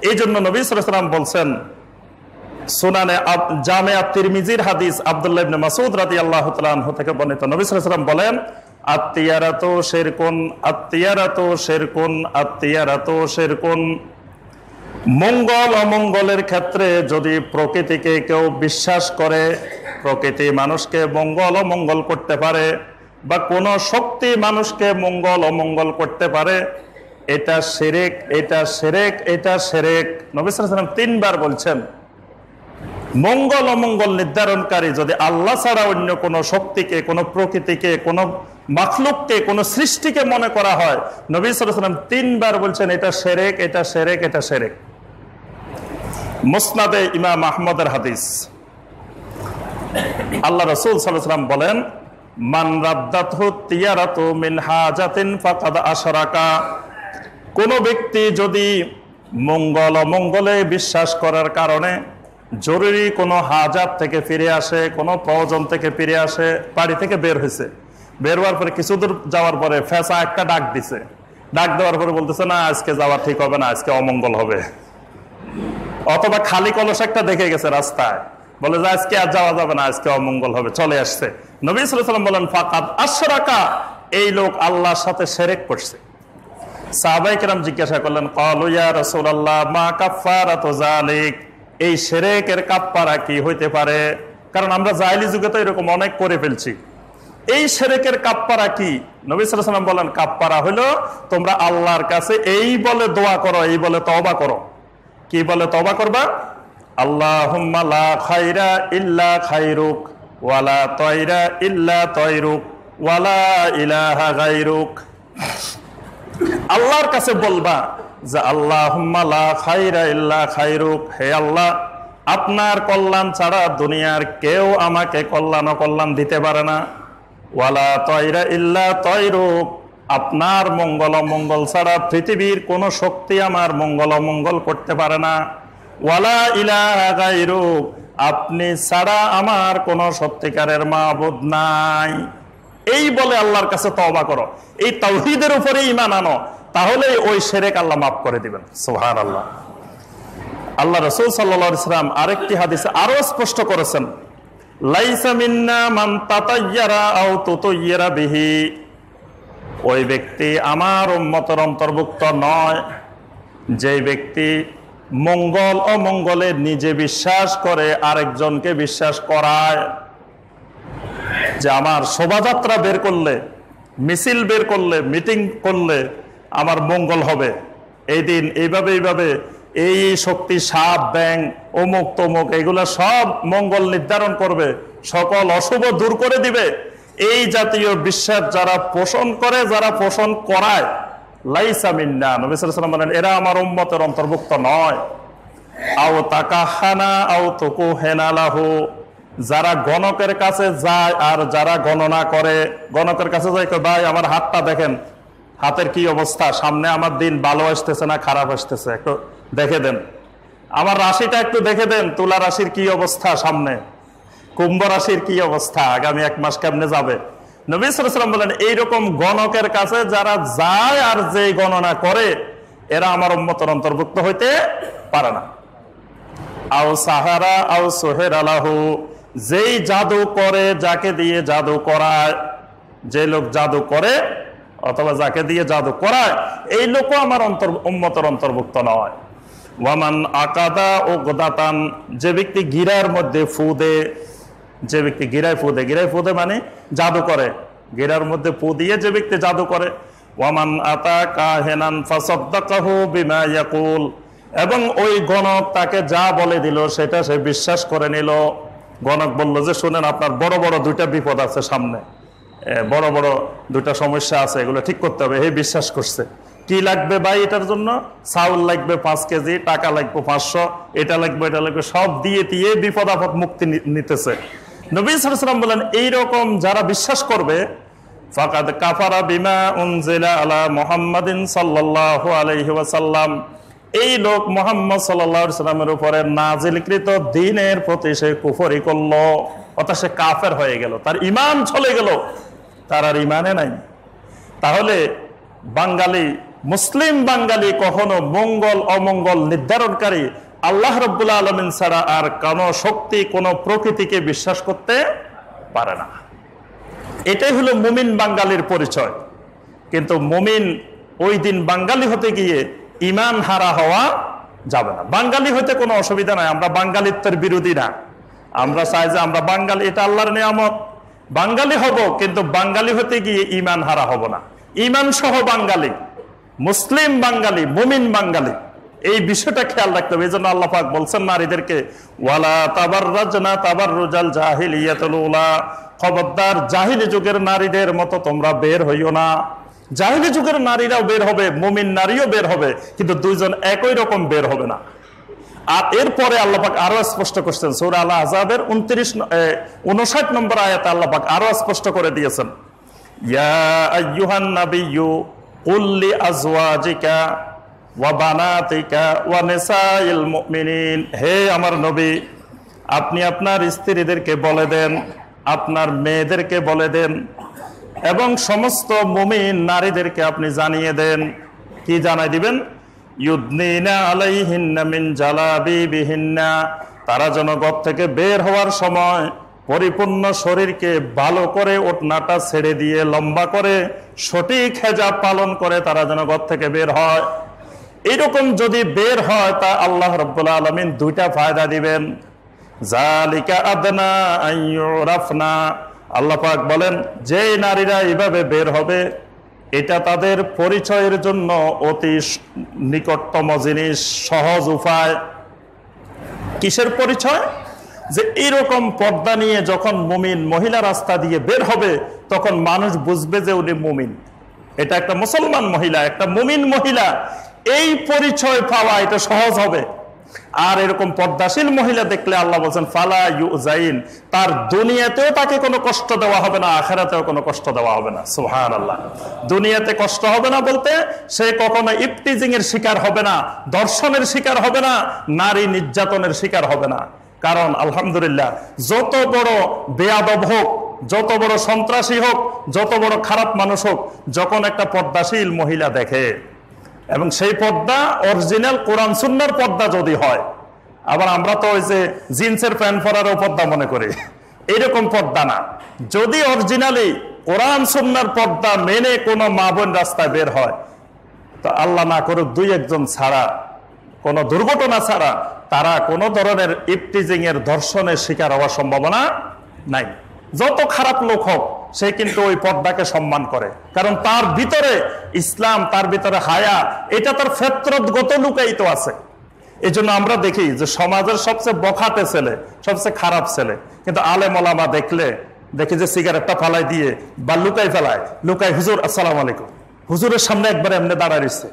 এই জন্য নবী সাল্লাল্লাহু আলাইহি ওয়াসাল্লাম বলছেন, সুনানে জামে আত-তিরমিজির হাদিস আব্দুল্লাহ ইবনে মাসউদ রাদিয়াল্লাহু তাআলা আনহু থেকে বর্ণিত, নবী সাল্লাল্লাহু আলাইহি ওয়াসাল্লাম বলেন, আত-তিয়ারাতু শিরকুন, আত-তিয়ারাতু শিরকুন, আত-তিয়ারাতু শিরকুন। মঙ্গল অমঙ্গলের ক্ষেত্রে যদি প্রকৃতিকে কেউ বিশ্বাস করে, প্রকৃতি মানুষকে মঙ্গল অমঙ্গল করতে পারে, বা কোন শক্তি মানুষকে মঙ্গল অমঙ্গল করতে পারে, এটা শিরক, এটা শিরক, এটা শিরক। নবী সাল্লাল্লাহু আলাইহি ওয়াসাল্লাম 3 বার বলছেন। মঙ্গল অমঙ্গল নির্ধারণকারী যদি আল্লাহ ছাড়া অন্য কোন শক্তিকে, কোন প্রকৃতিকে, কোন মাখলুককে, কোন সৃষ্টিকে মনে করা হয়, নবী সাল্লাল্লাহু আলাইহি ওয়াসাল্লাম 3 বার বলছেন এটা শিরক, এটা শিরক, এটা শিরক। মুসনাদে ইমাম আহমদের হাদিস, আল্লাহ রাসূল সাল্লাল্লাহু আলাইহি ওয়াসাল্লাম বলেন, মান রাদ্দাতহু তিয়ারাতু মিন হাজাতিন ফাকাদ আশরাকা। কোন ব্যক্তি যদি মঙ্গল অমঙ্গলে বিশ্বাস করার কারণে জরুরি কোনো হাজাত থেকে ফিরে আসে, কোনো প্রয়োজন থেকে ফিরে আসে, বাড়ি থেকে বের হয়েছে, বের হওয়ার পরে কিছু দূর যাওয়ার পরে ফেসা একটা ডাক দিছে, ডাক দেওয়ার পরে বলতেছে না আজকে যাওয়া ঠিক হবে না, আজকে অমঙ্গল হবে। অথবা খালি কলস একটা দেখে গেছে রাস্তায়, বলে যে আজকে আর যাওয়া যাবে না, আজকে অমঙ্গল হবে, চলে আসছে। নবী সাল্লাল্লাহু আলাইহি ওয়াসাল্লাম বলেন, ফাকাদ আশরাকা, এই লোক আল্লাহর সাথে শিরক করছে। সাহাবায়ে কেরাম জিজ্ঞাসা করলেন, ক্বালু ইয়া রাসূলুল্লাহ মা কাফফারাতু যালিক, এই শিরকের কাফফারা কি হইতে পারে? কারণ আমরা জাহেলি যুগে তো এরকম অনেক করে ফেলছি। এই শিরকের কাফফারা কি? নবী সাল্লাল্লাহু আলাইহি ওয়াসাল্লাম বলেন, কাফফারা হলো তোমরা আল্লাহর কাছে এই বলে দোয়া করো, এই বলে তওবা করো। কি বলে তওবা করবা? আল্লাহুম্মা লা খায়রা ইল্লা খায়রুক ওয়ালা তায়রা ইল্লা তায়রুক ওয়ালা ইলাহা গায়রুক। আল্লাহর কাছে বলবা যে আল্লাহুম্মা লা খায়রা ইল্লা খায়রুক, হে আল্লাহ, আপনার কল্যাণ ছাড়া দুনিয়ার কেউ আমাকে কল্যাণ অকল্যাণ দিতে পারে না। ওয়ালা তায়রা ইল্লা তায়রুক, আপনার মঙ্গল অমঙ্গল ছাড়া পৃথিবীর কোনো শক্তি আমার মঙ্গল অমঙ্গল করতে পারে না। ওয়ালা ইলাহা গায়রুক, আপনি ছাড়া আমার কোনো সত্যিকারের মাবুদ নাই। এই বলে আল্লাহর কাছে তওবা করো, এই তাওহীদের উপরে ঈমান আনো, তাহলে ওই শিরক আল্লাহ মাফ করে দিবেন। সুবহানাল্লাহ। আল্লাহ রাসূল সাল্লাল্লাহু আলাইহি ওয়াসাল্লাম আরেকটি হাদিসে আরো স্পষ্ট করেছেন, লাইসা মিন্না মান তাতায়্যারা আও তুতায়্যারা বিহি, ওই ব্যক্তি আমার উম্মতের অন্তর্ভুক্ত নয় যে ব্যক্তি মঙ্গল অমঙ্গলে নিজে বিশ্বাস করে আরেকজনকে বিশ্বাস করায়। যে আমার শোভাযাত্রা বের করলে, মিছিল বের করলে, মিটিং করলে আমার মঙ্গল হবে, এই দিন এইভাবে এই শক্তি, সাপ, ব্যাং, অমুক তমুক, এগুলা সব মঙ্গল নির্ধারণ করবে, সকল অশুভ দূর করে দিবে, এই জাতীয় বিশ্বাস যারা পোষণ করে, যারা পোষণ করায়, লাইসা মিন্না, নবী সাল্লাল্লাহু আলাইহি ওয়াসাল্লাম বলেন এরা আমার উম্মতের অন্তর্ভুক্ত নয়। আও তাকাহানা আও তুকুহেনা লাহু, যারা গণকের কাছে যায় আর যারা গণনা করে, গণকের কাছে যায়, ভাই আমার হাতটা দেখেন, হাতের কি অবস্থা, সামনে আমার দিন ভালো আসতেছে না খারাপ আসতেছে, একটু দেখে দেন, আমার রাশিটা একটু দেখে দেন, তুলা রাশির কি অবস্থা, সামনে কুম্ভ রাশির কি অবস্থা, আগামী 1 মাস কেমনে যাবে। নবী সাল্লাল্লাহু আলাইহি ওয়াসাল্লাম বলেন এইরকম গণকের কাছে যারা যায় আর যে গণনা করে, এরা আমার উম্মতের অন্তর্ভুক্ত হইতে পারে না। আও সাহারা আও সোহের আলাহু, যেই জাদু করে, যাকে দিয়ে জাদু করায়, যে লোক জাদু করে অথবা যাকে দিয়ে জাদু করায়, এই লোকও আমার উম্মতের অন্তর্ভুক্ত নয়। ওয়ামান আকাদা উকদাতান, যে ব্যক্তি গিরার মধ্যে ফু দে, যে ব্যক্তি গিরায় ফু দে, গিরায় ফু দে মানে জাদু করে, গিরার মধ্যে ফু দিয়ে যে ব্যক্তি জাদু করে। ওয়ামান আতা কাহিনান ফাসাদ্দাকাহু বিমা ইয়াকুল, এবং ওই গণক তাকে যা বলে দিল সেটা সে বিশ্বাস করে নিল। গণক বলল যে শুনেন, আপনার বড় বড় 2টা বিপদ আছে সামনে, বড় বড় 2টা সমস্যা আছে, এগুলো ঠিক করতে হবে। হে বিশ্বাস করছে, কি লাগবে ভাই এটার জন্য? চাউল লাগবে 5 কেজি, টাকা লাগবে 500, এটা লাগবে এটা লাগবে, সব দিয়ে দিয়ে বিপদ আপদ মুক্তি নিতেছে। নবী সাল্লাল্লাহু আলাইহি ওয়াসাল্লাম বলেন এইরকম যারা বিশ্বাস করবে, ফাকাদ কাফারা বিমা উনজিলা আলা মুহাম্মাদিন সাল্লাল্লাহু আলাইহি ওয়াসাল্লাম, এই লোক মুহাম্মদ সাল্লাল্লাহু আলাইহি ওয়াসাল্লামের উপরে নাজিলকৃত দ্বীনের প্রতি সে কুফরি করলো, অর্থাৎ সে কাফের হয়ে গেল, তার ঈমান চলে গেল, তার আর ঈমানে নাই। তাহলে বাঙালি, মুসলিম বাঙালি কখনো মঙ্গল অমঙ্গল নির্ধারণকারী আল্লাহ রাব্বুল আলামিন ছাড়া আর কোনো শক্তি, কোনো প্রকৃতিকে বিশ্বাস করতে পারে না। এটাই হলো মুমিন বাঙালির পরিচয়। কিন্তু মুমিন ওই দিন বাঙালি হতে গিয়ে ঈমান হারা হওয়া যাবে না। বাঙালি হতে কোনো অসুবিধা নাই, আমরা বাঙালিত্বের বিরোধী না, আমরা চাই যে আমরা বাঙালি, এটা আল্লাহর নিয়ামত, বাঙালি হব, কিন্তু বাঙালি হতে গিয়ে ঈমান হারা হব না। ঈমান সহ বাঙালি, মুসলিম বাঙালি, মুমিন বাঙালি, এই বিষয়টা খেয়াল রাখতে হবে। এই জন্য আল্লাহ পাক বলছেন নারীদেরকে, ওয়ালা তাবাররাজনা তাবাররুজাল জাহিলিয়াতুল উলা, খবরদার জাহিলি যুগের নারীদের মতো তোমরা বের হইও না। জাহিলি যুগের নারীরাও বের হবে, মুমিন নারীও বের হবে, কিন্তু দুইজন একই রকম বের হবে না। আর এরপরে আল্লাহ পাক আরো স্পষ্ট করছেন, সূরা আল আহজাবের 59 নম্বর আয়াতে আল্লাহ পাক আরো স্পষ্ট করে দিয়েছেন, ইয়া আইয়ুহান নাবিয়্যু কুল লি আজওয়াজিকা ওয়া বানাতিকা ওয়া নিসাইল মুমিনিন, হে আমার নবী, আপনি আপনার স্ত্রীদেরকে বলে দেন, আপনার মেয়েদেরকে বলে দেন, এবং সমস্ত মুমিন নারীদেরকে আপনি জানিয়ে দেন। কি জানাই দিবেন? ইউদনিনা আলাইহিন্না মিন জালাবিবিহিন্না, তারা যেন ঘর থেকে বের হওয়ার সময় পরিপূর্ণ শরীরকে ভালো করে ওড়নাটা ছেড়ে দিয়ে লম্বা করে সঠিক হিজাব পালন করে তারা যেন ঘর থেকে বের হয়। এইরকম যদি বের হয় তা আল্লাহ রাব্বুল আলামিন 2টা ফায়দা দিবেন। জালিকা আদনা আইয়ুরাফনা, আল্লাহ পাক বলেন যে নারীরা এইভাবে বের হবে, এটা তাদের পরিচয়ের জন্য অতি নিকটতম জিনিস, সহজ উপায়। কিসের পরিচয়? যে এইরকম পর্দা নিয়ে যখন মুমিন মহিলা রাস্তা দিয়ে বের হবে, তখন মানুষ বুঝবে যে উনি মুমিন, এটা একটা মুসলমান মহিলা, একটা মুমিন মহিলা। এই পরিচয় পাওয়া এটা সহজ হবে। আর এরকম পর্দাশীল মহিলা দেখলে আল্লাহ বলছেন ফালা ইউজাইন, তার দুনিয়াতেও তাকে কোনো কষ্ট দেওয়া হবে না, আখিরাতেও কোনো কষ্ট দেওয়া হবে না। সুবহানাল্লাহ। দুনিয়াতে কষ্ট হবে না বলতে সে কখনো ইফতিজিং এর শিকার হবে না, দর্শনের শিকার হবে না, নারী নির্যাতনের শিকার হবে না। কারণ আলহামদুলিল্লাহ, যত বড় বেয়াদব হোক, যত বড় সন্ত্রাসী হোক, যত বড় খারাপ মানুষ হোক, যখন একটা পর্দাশীল মহিলা দেখে, এবং সেই পর্দা অরিজিনাল কোরআন সুন্নাহর পর্দা যদি হয়, আবার আমরা তো ওই যে জিন্সের প্যান্ট পরারও পর্দা মনে করি, এরকম পর্দা না, যদি অরিজিনালি কোরআন সুন্নাহর পর্দা মেনে কোনো মা বোন রাস্তায় বের হয়, তো আল্লাহ না করুক দুই একজন ছাড়া, কোনো দুর্ঘটনা ছাড়া তারা কোনো ধরনের ইফতিজিং এর ধর্ষণের শিকার হওয়ার সম্ভাবনা নাই। যত খারাপ লোক হোক, সে কিন্তু ওই পর্দাকে সম্মান করে, কারণ তার ভিতরে ইসলাম, তার ভিতরে হায়া, এটা তার ফিতরতগত লুকায়িত আছে। এই জন্য আমরা দেখি যে সমাজের সবচেয়ে বখাটে ছেলে, সবচেয়ে খারাপ ছেলে, কিন্তু আলেম ওলামা দেখলে দেখি যে সিগারেটটা ফালাই দিয়ে বা লুকাই ফেলায়, লুকাই হুজুর আসসালামু আলাইকুম, হুজুরের সামনে একবার এমনি দাঁড়াইছে,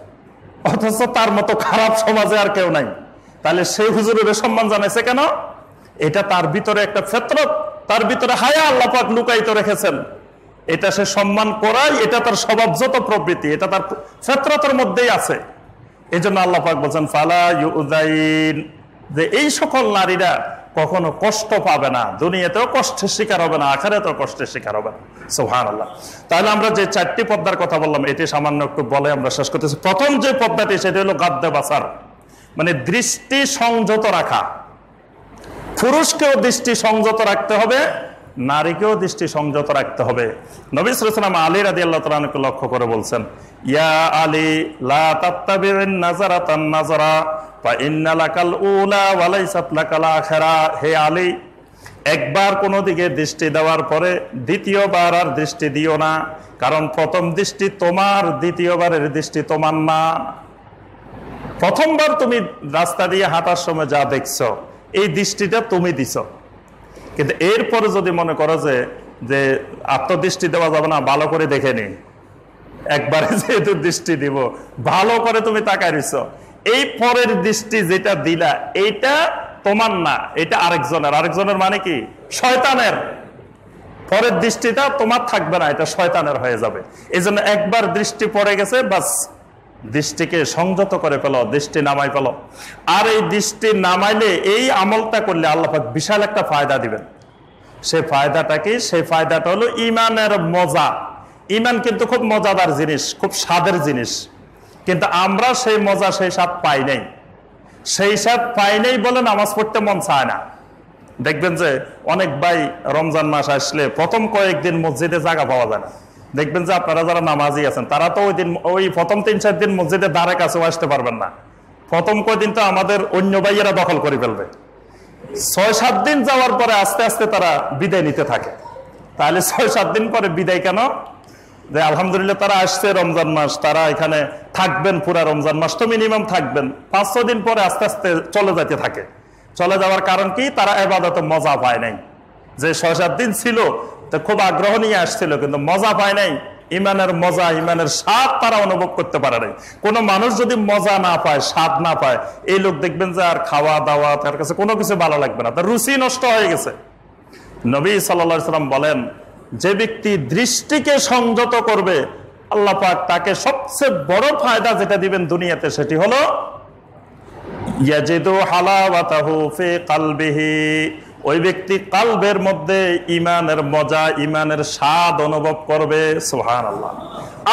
অথচ তার মতো খারাপ সমাজে আর কেউ নাই। তাহলে সেই হুজুরের সম্মান জানাইছে কেন? এটা তার ভিতরে একটা ফিতরত, তার ভিতরে হায়া আল্লাহ পাক লুকায়িত রেখেছেন, এটা সে সম্মান করাই, এটা তার স্বভাবজাত প্রবৃত্তি, এটা তার ফিতরতের মধ্যেই আছে। এই জন্য আল্লাহ পাক বলছেন ফালা ইউজাইন, যে এই সকল নারীরা কখনো কষ্ট পাবে না, দুনিয়াতেও কষ্টের শিকার হবে না, আখিরাতেও কষ্টের শিকার হবে না। সুবহানাল্লাহ। তাহলে আমরা যে চারটি পর্দার কথা বললাম, এটি সামান্য একটু বলে আমরা শেষ করতেছি। প্রথম যে পর্দাটি, সেটি হলো গাদ্দে বাসার, মানে দৃষ্টি সংযত রাখা। পুরুষকেও দৃষ্টি সংযত রাখতে হবে, নারীকেও দৃষ্টি সংযত রাখতে হবে। নবী সাল্লাল্লাহু আলাইহি ওয়াসাল্লাম আলী রাদিয়াল্লাহু তাআলা আনহুকে লক্ষ্য করে বলছেন, ইয়া আলী লা তাত্তাবি'ন নাযারাতান নাযারা ফা ইন্না লাকাল উলা ওয়া লাইসাত লাকাল আখিরা। হে আলী, একবার কোনো দিকে দৃষ্টি দেওয়ার পরে দ্বিতীয়বার আর দৃষ্টি দিও না, কারণ প্রথম দৃষ্টি তোমার, দ্বিতীয়বারের দৃষ্টি তোমার না। প্রথমবার তুমি রাস্তা দিয়ে হাঁটার সময় যা দেখছো, এই দৃষ্টিটা তুমি দিছ, কিন্তু এরপরে যদি মনে করো যে আত্মদৃষ্টি দেওয়া যাবে না, ভালো করে দেখে নি, একবারে যেহেতু দৃষ্টি দিব, ভালো করে তুমি তাকায় রইছ, এই পরের দৃষ্টি যেটা দিলা, এইটা তোমার না, এটা আরেকজনের। আরেকজনের মানে কি? শয়তানের। পরের দৃষ্টিটা তোমার থাকবে না, এটা শয়তানের হয়ে যাবে। এই জন্য একবার দৃষ্টি পড়ে গেছে, বাস দৃষ্টিকে সংযত করে ফেলো, দৃষ্টি নামাই ফেলো। আর এই দৃষ্টি নামাইলে, এই আমলটা করলে আল্লাহ পাক বিশাল একটা ফায়দা দিবেন। সেই ফায়দাটা কি? সেই ফায়দাটা হলো ইমানের মজা। ইমান কিন্তু খুব মজাদার জিনিস, খুব স্বাদের জিনিস, কিন্তু আমরা সেই মজা, সেই স্বাদ পাই নাই। সেই স্বাদ পাই নাই বলে নামাজ পড়তে মন চায় না। দেখবেন যে অনেক ভাই রমজান মাস আসলে প্রথম কয়েকদিন মসজিদে জায়গা পাওয়া যায় না। দেখবেন যে আপনারা যারা নামাজি আছেন, তারা তো ওই প্রথম 3-4 দিন মসজিদের ধারে কাছেও আসতে পারবেন না। প্রথম কয়েকদিন তো আমাদের অন্য ভাইয়েরা দখল করে ফেলবে। 6-7 দিন যাওয়ার পরে আস্তে আস্তে তারা বিদায় নিতে থাকে। তাহলে 6-7 দিন পরে বিদায় কেন? যে আলহামদুলিল্লাহ তারা আসছে রমজান মাস, তারা এখানে থাকবেন পুরা রমজান মাস তো মিনিমাম থাকবেন, 5-6 দিন পরে আস্তে আস্তে চলে যেতে থাকে। চলে যাওয়ার কারণ কি? তারা ইবাদতে মজা পায় নাই। যে 6-7 দিন ছিল, তো খুব আগ্রহ নিয়ে আসছিল, কিন্তু মজা পায় নাই। ইমানের মজা, ইমানের স্বাদ তারা অনুভব করতে পারে নাই। কোন মানুষ যদি মজা না পায়, স্বাদ না পায়, এই লোক দেখবেন যে আর খাওয়া দাওয়া তার কাছে কোনো কিছু ভালো লাগবে না, তার রুচি নষ্ট হয়ে গেছে। নবী সাল্লাল্লাহু আলাইহি ওয়াসাল্লাম বলেন, যে ব্যক্তি দৃষ্টিকে সংযত করবে, আল্লাহ পাক তাকে সবচেয়ে বড় ফায়দা যেটা দিবেন দুনিয়াতে, সেটি হলো ইয়াজিদু হালাওয়াতাহু ফি কলবিহি। ওই ব্যক্তি কালবের মধ্যে ইমানের মজা, ইমানের স্বাদ অনুভব করবে। সুবহানাল্লাহ।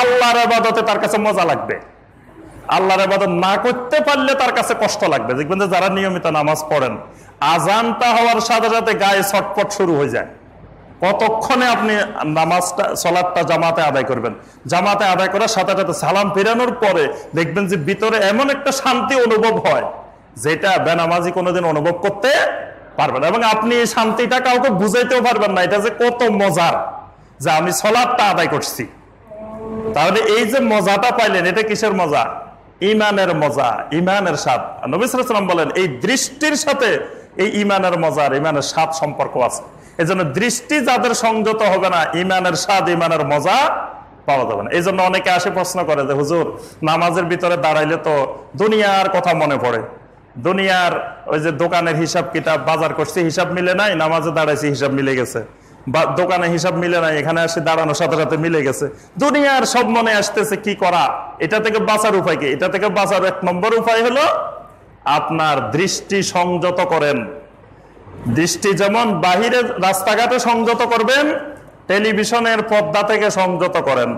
আল্লাহর ইবাদতে তার কাছে মজা লাগবে। আল্লাহর ইবাদত না করতে পারলে তার কাছে কষ্ট লাগবে। দেখবেন যে যারা নিয়মিত নামাজ পড়েন, আজানটা হওয়ার সাথে সাথে গায়ে ছটফট শুরু হয়ে যায়। কতক্ষণে আপনি নামাজটা, সালাতটা জামাতে আদায় করবেন। জামাতে আদায় করার সাথে সাথে সালাম ফেরানোর পরে দেখবেন যে ভিতরে এমন একটা শান্তি অনুভব হয়, যেটা বেনামাজি কোনোদিন অনুভব করতে পারবেন। এবং আপনি এই শান্তিটা কাউকে বুঝাইতেও পারবেন না, এটা যে কত মজার, যে আমি সালাতটা আদায় করছি। তাহলে এই যে মজাটা পাইলেন, এটা কিসের মজা? ইমানের মজা, ইমানের স্বাদ। নবী সাল্লাল্লাহু আলাইহি ওয়াসাল্লাম বলেন এই দৃষ্টির সাথে এই ইমানের মজার, ইমানের স্বাদ সম্পর্ক আছে। এই জন্য দৃষ্টি যাদের সংযত হবে না, ইমানের স্বাদ, ইমানের মজা পাওয়া যাবে না। এই জন্য অনেকে আসে প্রশ্ন করে যে হুজুর, নামাজের ভিতরে দাঁড়াইলে তো দুনিয়ার কথা মনে পড়ে, দুনিয়ার ওই যে দোকানের হিসাব কিতাব, বাজার করছি হিসাব মিলে নাই, নামাজে দাঁড়াইছি হিসাব মিলে গেছে, বা দোকানে হিসাব মিলে নাই, এখানে আসি দাঁড়ানোর সাথে সাথে মিলে গেছে, দুনিয়ার সব মনে আসতেছে, কি করা? এটা থেকে বাঁচার উপায় কি? এটা থেকে বাঁচার 1 নম্বর উপায় হলো আপনার দৃষ্টি সংযত করেন। দৃষ্টি যেমন বাহিরে রাস্তাঘাটে সংযত করবেন, টেলিভিশনের পর্দা থেকে সংযত করেন,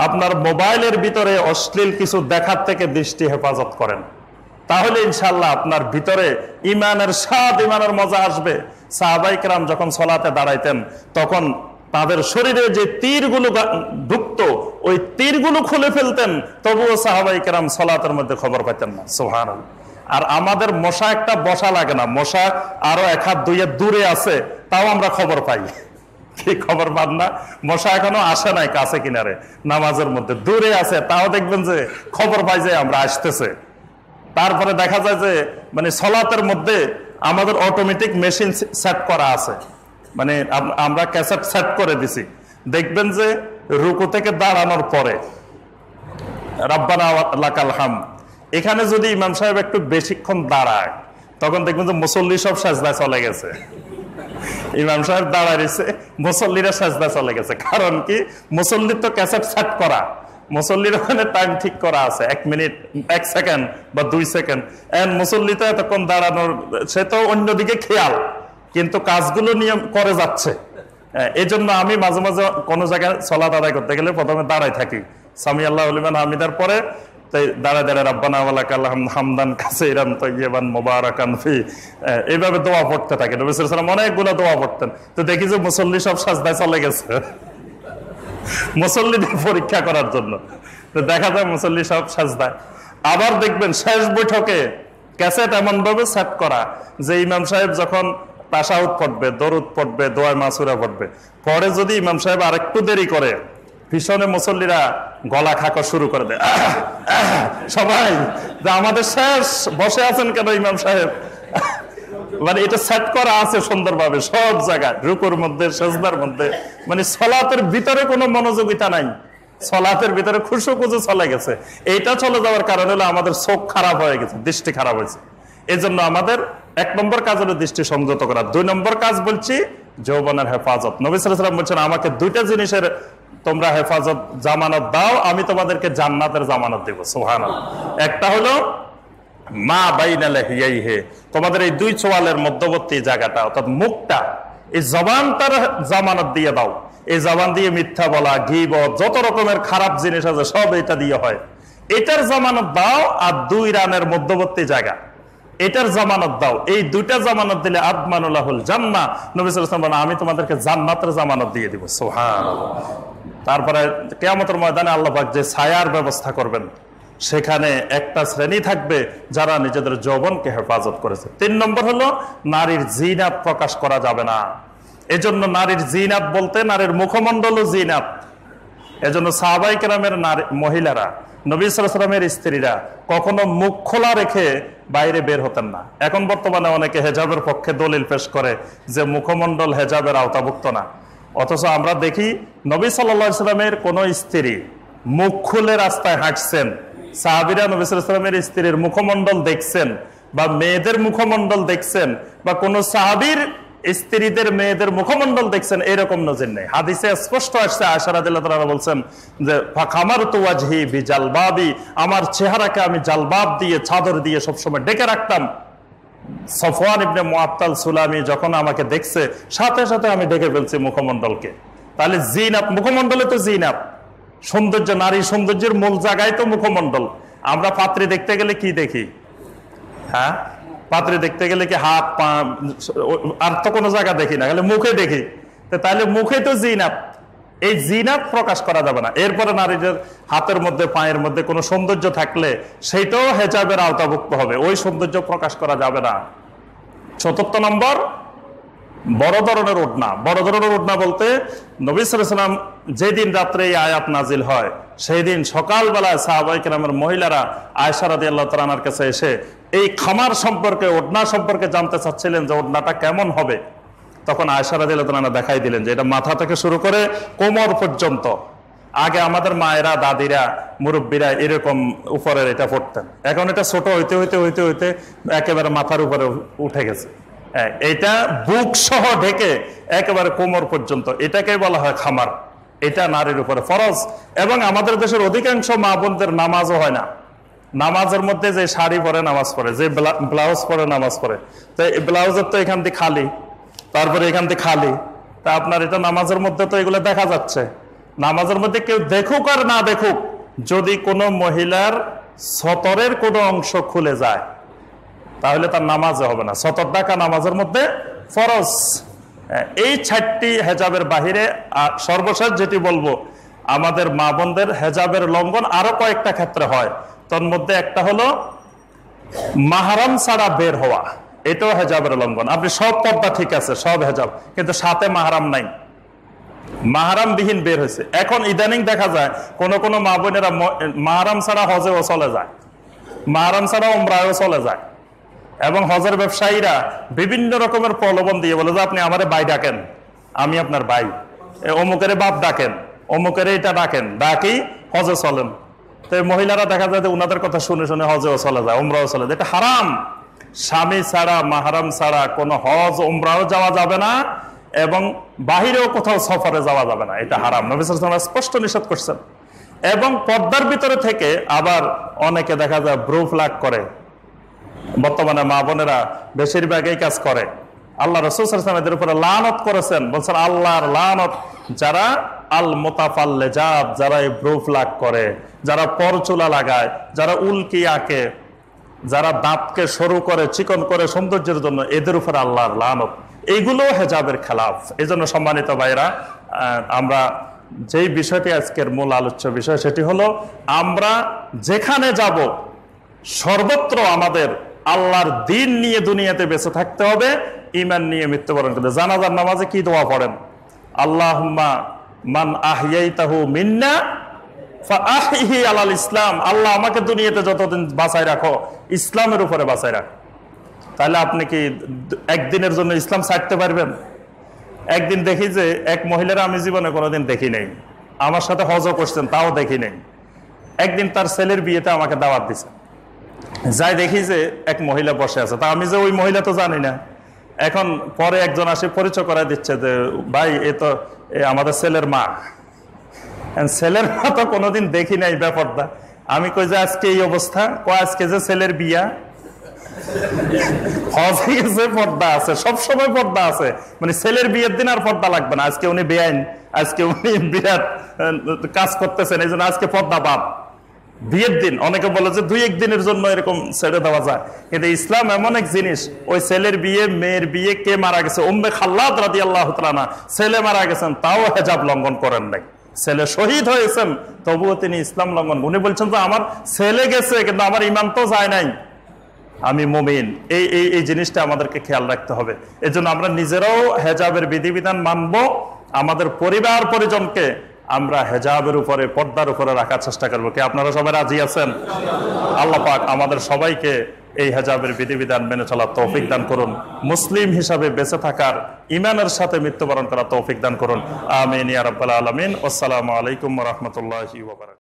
আপনার মোবাইলের ভিতরে অশ্লীল কিছু দেখার থেকে দৃষ্টি হেফাজত করেন। তাহলে ইনশাল্লাহ আপনার ভিতরে ইমানের স্বাদ, ইমানের মজা আসবে। সাহাবায়ে কেরাম যখন সালাতে দাঁড়াইতেন, তখন তাদের শরীরে যে তীরগুলো ঢুকতো, ওই তীরগুলো খুলে ফেলতেন, তবুও সাহাবায়ে কেরাম সালাতের মধ্যে খবর পাইতেন না। সুবহানাল্লাহ। আর আমাদের মশা একটা বসা লাগে না, মশা আরো 1 হাত 2 হাত দূরে আছে, তাও আমরা খবর পাই। কি খবর পান না? মশা এখনো আসে নাই কাছে কিনারে, নামাজের মধ্যে দূরে আছে, তাও দেখবেন যে খবর পাই যে আমরা আসতেছে। তারপরে দেখা যায় যে মানে সলাতের মধ্যে আমাদের অটোমেটিক মেশিন সেট করা আছে, মানে আমরা ক্যাসেট সেট করে দিছি। দেখবেন যে রুকু থেকে দাঁড়ানোর পরে রাব্বানা লাকাল হামদ, এখানে যদি ইমাম সাহেব একটু বেশিক্ষণ দাঁড়ায়, তখন দেখবেন যে মুসল্লি সব সাজদায় চলে গেছে। ইমাম সাহেব দাঁড়ায় রয়েছে, মুসল্লিরা সাজদায় চলে গেছে। কারণ কি? মুসল্লির তো ক্যাসেট সেট করা, মুসল্লির ওখানে টাইম ঠিক করা আছে, 1 মিনিট 1 সেকেন্ড বা 2 সেকেন্ড। মুসল্লি তো এতক্ষণ দাঁড়ানোর, সে তো অন্যদিকে খেয়াল, কিন্তু কাজগুলো নিয়ম করে যাচ্ছে। এই জন্য আমি মাঝে মাঝে কোনো জায়গায় সালাত আদায় করতে গেলে প্রথমে দাঁড়ায় থাকি, সামি আল্লাহু লিমান হামিদার পরে দাঁড়ায় দাঁড়ায় রাব্বানা ওয়া লাকাল হামদ হামদান কাসীরান তাইয়্যিবান মুবারাকান ফি, এইভাবে দোয়া পড়তে থাকে। নবী সাল্লাল্লাহু আলাইহি ওয়াসাল্লাম অনেকগুলো দোয়া পড়তেন। তো দেখি যে মুসল্লি সব সাজদায় চলে গেছে, মুসল্লিদের পরীক্ষা করার জন্য। তো দেখা যায় মুসল্লি সব সাজদায়। আবার দেখবেন শেষ বৈঠকে ক্যাসেট এমন ভাবে সেট করা যে ইমাম সাহেব যখন তাশাহুদ পড়বে, দরুদ পড়বে, দোয়া মাসুরা পড়বে, পরে যদি ইমাম সাহেব আরেকটু দেরি করে, পিছনে মুসল্লিরা গলা খাকা শুরু করে দেয়, সবাই যে আমাদের শেষ, বসে আছেন কেন ইমাম সাহেব? মানে এটা সেট করা আছে সুন্দরভাবে সব জায়গায়, রুকুর মধ্যে, সেজদার মধ্যে। মানে সালাতের ভিতরে কোনো মনোযোগিতা নাই, সালাতের ভিতরে খুশু-খুশু চলে গেছে। এইটা চলে যাওয়ার কারণে হলো আমাদের চোখ খারাপ হয়ে গেছে, দৃষ্টি খারাপ হয়েছে। এই জন্য আমাদের 1 নম্বর কাজ হলো দৃষ্টি সংযত করা। 2 নম্বর কাজ বলছি যৌবনের হেফাজত। নবী সাল্লাল্লাহু আলাইহি ওয়াসাল্লাম বলছেন, আমাকে 2টা জিনিসের তোমরা হেফাজত, জামানত দাও, আমি তোমাদেরকে জান্নাতের জামানত দেব। সুবহানাল্লাহ। একটা হলো মা বাইনা লাহিয়াইহি, তোমাদের এই 2 চোয়ালের মধ্যবর্তী জায়গাটা, অর্থাৎ মুখটা, এই জবানটার জামানত দিয়ে দাও। এই জবান দিয়ে মিথ্যা বলা, গীবত, যত রকমের খারাপ জিনিস আছে সব এটা দিয়ে হয়, এটার জামানত দাও। আর 2 রানের মধ্যবর্তী জায়গা, এটার জামানত দাও। এই 2টা জামানত দিলে আদমানুল্লাহুল জান্নাহ, নবী সাল্লাল্লাহু আলাইহি ওয়াসাল্লাম আমি তোমাদেরকে জান্নাতের জামানত দিয়ে দিব। সুবহানাল্লাহ। তারপরে কিয়ামতের ময়দানে আল্লাহ পাক যে ছায়ার ব্যবস্থা করবেন, সেখানে একটা শ্রেণী থাকবে যারা নিজেদের যৌবনকে হেফাজত করেছে। 3 নম্বর হলো নারীর জিনাত প্রকাশ করা যাবে না। এজন্য নারীর জিনাত বলতে নারীর মুখমণ্ডল জিনাত। এজন্য সাহাবায়ে কেরামের মহিলারা, নবী সাল্লাল্লাহু আলাইহি ওয়াসাল্লামের স্ত্রীরা কখনো মুখ খোলা রেখে বাইরে বের হতেন না। এখন বর্তমানে অনেকে হেজাবের পক্ষে দলিল পেশ করে যে মুখমণ্ডল হেজাবের আওতাভুক্ত না, অথচ আমরা দেখি নবী সাল্লাল্লাহু আলাইহি ওয়াসাল্লামের কোন স্ত্রী মুখ খুলে রাস্তায় হাঁটছেন, সাহাবীরা নবী সাল্লাল্লাহু আলাইহি ওয়াসাল্লামের স্ত্রীর মুখমণ্ডল দেখছেন বা মেয়েদের মুখমণ্ডল দেখছেন, বা কোন সাহাবীর স্ত্রীদের মেয়েদের মুখমণ্ডল দেখছেন, এরকম নজির নেই। হাদিসে স্পষ্ট আসছে, আয়েশা রাদিয়াল্লাহু তাআলা বলছেন যে ফাকামারতু ওয়াজহি বিজালবাবি, আমার চেহারাকে আমি জালবাব দিয়ে, চাদর দিয়ে সবসময় ঢেকে রাখতাম। সফওয়ান ইবনে মুআত্তাল সুলামি যখন আমাকে দেখছে, সাথে সাথে আমি ঢেকে ফেলছি মুখমণ্ডলকে। তাহলে জিনাত, মুখমণ্ডলে তো জিনাত, সৌন্দর্য, নারী সৌন্দর্যের মূল জায়গায় তো মুখমণ্ডল। আমরা পাত্রী দেখতে গেলে কি দেখি? হ্যাঁ, পাত্রী দেখতে গেলে কি হাত, পা, আর তো কোনো জায়গা দেখি না, খালি মুখে দেখি। তাহলে মুখে তো জিনাত, এই জিনাত প্রকাশ করা যাবে না। এরপরে নারীদের হাতের মধ্যে, পায়ের মধ্যে কোনো সৌন্দর্য থাকলে সেইটাও হেজাবের আওতাভুক্ত হবে, ওই সৌন্দর্য প্রকাশ করা যাবে না। 4 নম্বর বড় ধরনের ওড়না। বড় ধরনের ওড়না বলতে নবী সাল্লাল্লাহু আলাইহি ওয়াসাল্লাম যেদিন রাত্রে এই আয়াত নাজিল হয় সেই দিন সকালবেলায় সাহাবায়ে কেরামের মহিলারা আয়েশা রাদিয়াল্লাহু তাআলা আনহার কাছে এসে এই খামার সম্পর্কে, ওড়না সম্পর্কে জানতে চাচ্ছিলেন যে ওড়নাটা কেমন হবে। তখন আয়েশা রাদিয়াল্লাহু তাআলা দেখাই দিলেন যে এটা মাথা থেকে শুরু করে কোমর পর্যন্ত। আগে আমাদের মায়েরা, দাদিরা, মুরব্বীরা এরকম উপরের এটা পড়তেন, এখন এটা ছোট হইতে হইতে হইতে হইতে একেবারে মাথার উপরে উঠে গেছে। এটা বুক সহ ঢেকে একেবারে কোমর পর্যন্ত, এটাকে বলা হয় খামার। এটা নারীর উপরে ফরজ। এবং আমাদের দেশের অধিকাংশ মা বোনদের নামাজও হয় না। নামাজের মধ্যে যে শাড়ি পরে নামাজ পড়ে, যে ব্লাউজ পরে নামাজ পড়ে, তো এই ব্লাউজের তো এখান থেকে খালি, তারপরে এখান থেকে খালি, তা আপনার এটা নামাজের মধ্যে তো এগুলো দেখা যাচ্ছে। নামাজের মধ্যে কেউ দেখুক আর না দেখুক, যদি কোনো মহিলার সতরের কোনো অংশ খুলে যায় তাহলে তার নামাজে হবে না। সতর ঢাকা নামাজের মধ্যে ফরজ। এই 6টি হেজাবের বাহিরে সর্বশেষ যেটি বলবো, আমাদের মা বোনদের হেজাবের লঙ্ঘন আরো কয়েকটা ক্ষেত্রে হয়। তার মধ্যে একটা হলো মাহরাম ছাড়া বের হওয়া, এটাও হেজাবের লঙ্ঘন। আপনি সব পর্দা ঠিক আছে, সব হেজাব, কিন্তু সাথে মাহরাম নাই, মাহরাম বিহীন বের হয়েছে। এখন ইদানিং দেখা যায় কোন কোন মা বোনেরা মাহরাম ছাড়া হজেও চলে যায়, মাহরাম ছাড়া উমরায়ও চলে যায়। এবং হজের ব্যবসায়ীরা বিভিন্ন রকমের প্রলোভন দিয়ে বলে যে আপনি আমারে ভাই ডাকেন, আমি আপনার ভাই, অমুকের বাপ ডাকেন, অমুকের এটা ডাকেন, ডাকি হজে চলেন। তো মহিলারা দেখা যায় যে উনাদের কথা শুনে শুনে হজেও চলে যায়, উমরাও চলে যায়। এটা হারাম। স্বামী ছাড়া, মাহরাম ছাড়া কোনো হজ উমরাও যাওয়া যাবে না, এবং বাহিরেও কোথাও সফরে যাওয়া যাবে না, এটা হারাম। নবী সাল্লাল্লাহু আলাইহি ওয়াসাল্লাম স্পষ্ট নিষেধ করছেন। এবং পর্দার ভিতরে থেকে আবার অনেকে দেখা যায় ব্রু প্লাগ করে। বর্তমানে মা বোনেরা বেশিরভাগ এই কাজ করে। আল্লাহ রাসূল সাল্লাল্লাহু আলাইহি ওয়াসাল্লাম এদের উপরে লানত করেছেন, বলছেন আল্লাহর লানত যারা আল মুতাফাল্লিজাত, যারা এই ব্রু প্লাগ করে, যারা পরচুলা লাগায়, যারা উল্কি আঁকে, যারা দাঁতকে সরু করে চিকন করে সৌন্দর্যের জন্য, এদের উপরে আল্লাহর লানত। এইগুলো হেজাবের খেলাফ। এই জন্য সম্মানিত ভাইরা, আমরা যেই বিষয়টি আজকের মূল আলোচ্য বিষয়, সেটি হলো আমরা যেখানে যাব সর্বত্র আমাদের আল্লাহর দ্বীন নিয়ে দুনিয়াতে বেঁচে থাকতে হবে, ঈমান নিয়ে মৃত্যুবরণ করতে। জানাজার নামাজে কি দোয়া পড়েন? আল্লাহুম্মা মান আহইয়াইতাহু মিন্না ফাআহইহি আলাল ইসলাম। আল্লাহ আমাকে দুনিয়াতে যতদিন বাঁচায় রাখো, ইসলামের উপরে বাঁচায় রাখো। তাহলে আপনি কি একদিনের জন্য ইসলাম ছাড়তে পারবেন? একদিন দেখি যে এক মহিলারা আমি জীবনে কোনোদিন দেখি নাই, আমার সাথে হজও করছেন, তাও দেখি নাই। একদিন তার ছেলের বিয়েতে আমাকে দাওয়াত দিছে, যাই দেখি যে এক মহিলা বসে আছে, তা আমি যে ওই মহিলা তো জানি না। এখন পরে একজন আসে পরিচয় করায় দিচ্ছে যে ভাই এ তো আমাদের ছেলের মা। ছেলের মা তো কোনোদিন দেখি নাই ব্যাপারটা। আমি কই যে আজকে এই অবস্থা, আজকে যে ছেলের বিয়া, হজে গেছে, পর্দা আছে, সবসময় পর্দা আছে, মানে ছেলের বিয়ের দিন আর পর্দা লাগবে না। আজকে উনি বেআইন, আজকে উনি বিরাট কাজ করতেছেন, এই জন্য আজকে পর্দা বাদ। বিয়ের দিন অনেকে বলে যে 2-1 দিনের জন্য এরকম ছেড়ে দেওয়া যায়, কিন্তু ইসলাম এমন এক জিনিস, ওই ছেলের বিয়ে, মেয়ের বিয়ে, কে মারা গেছে, উম্মে খাল্লাদ রাদিয়াল্লাহু তাআলা আনহা, ছেলে মারা গেছেন, তাও হেজাব লঙ্ঘন করেন নাই। ছেলে শহীদ হয়েছেন, তবুও তিনি ইসলাম লঙ্ঘন। উনি বলছেন যে আমার ছেলে গেছে কিন্তু আমার ঈমান তো যায় নাই, আমি মুমিন। এই জিনিসটা আমাদেরকে খেয়াল রাখতে হবে। এজন্য আমরা নিজেরাও হেজাবের বিধিবিধান মানবো, আমাদের পরিবার পরিজনকে আমরা হেজাবের উপরে, পর্দার উপরে রাখার চেষ্টা করবো। কি আপনারা সবাই রাজি আছেন? আল্লাহ পাক আমাদের সবাইকে এই হেজাবের বিধিবিধান মেনে চলার তৌফিক দান করুন, মুসলিম হিসাবে বেঁচে থাকার, ঈমানের সাথে মৃত্যুবরণ করার তৌফিক দান করুন। আমিন ইয়া রাব্বাল আলামিন। আসসালামু আলাইকুম ওয়া রাহমাতুল্লাহি ওয়া বারাকাতুহু।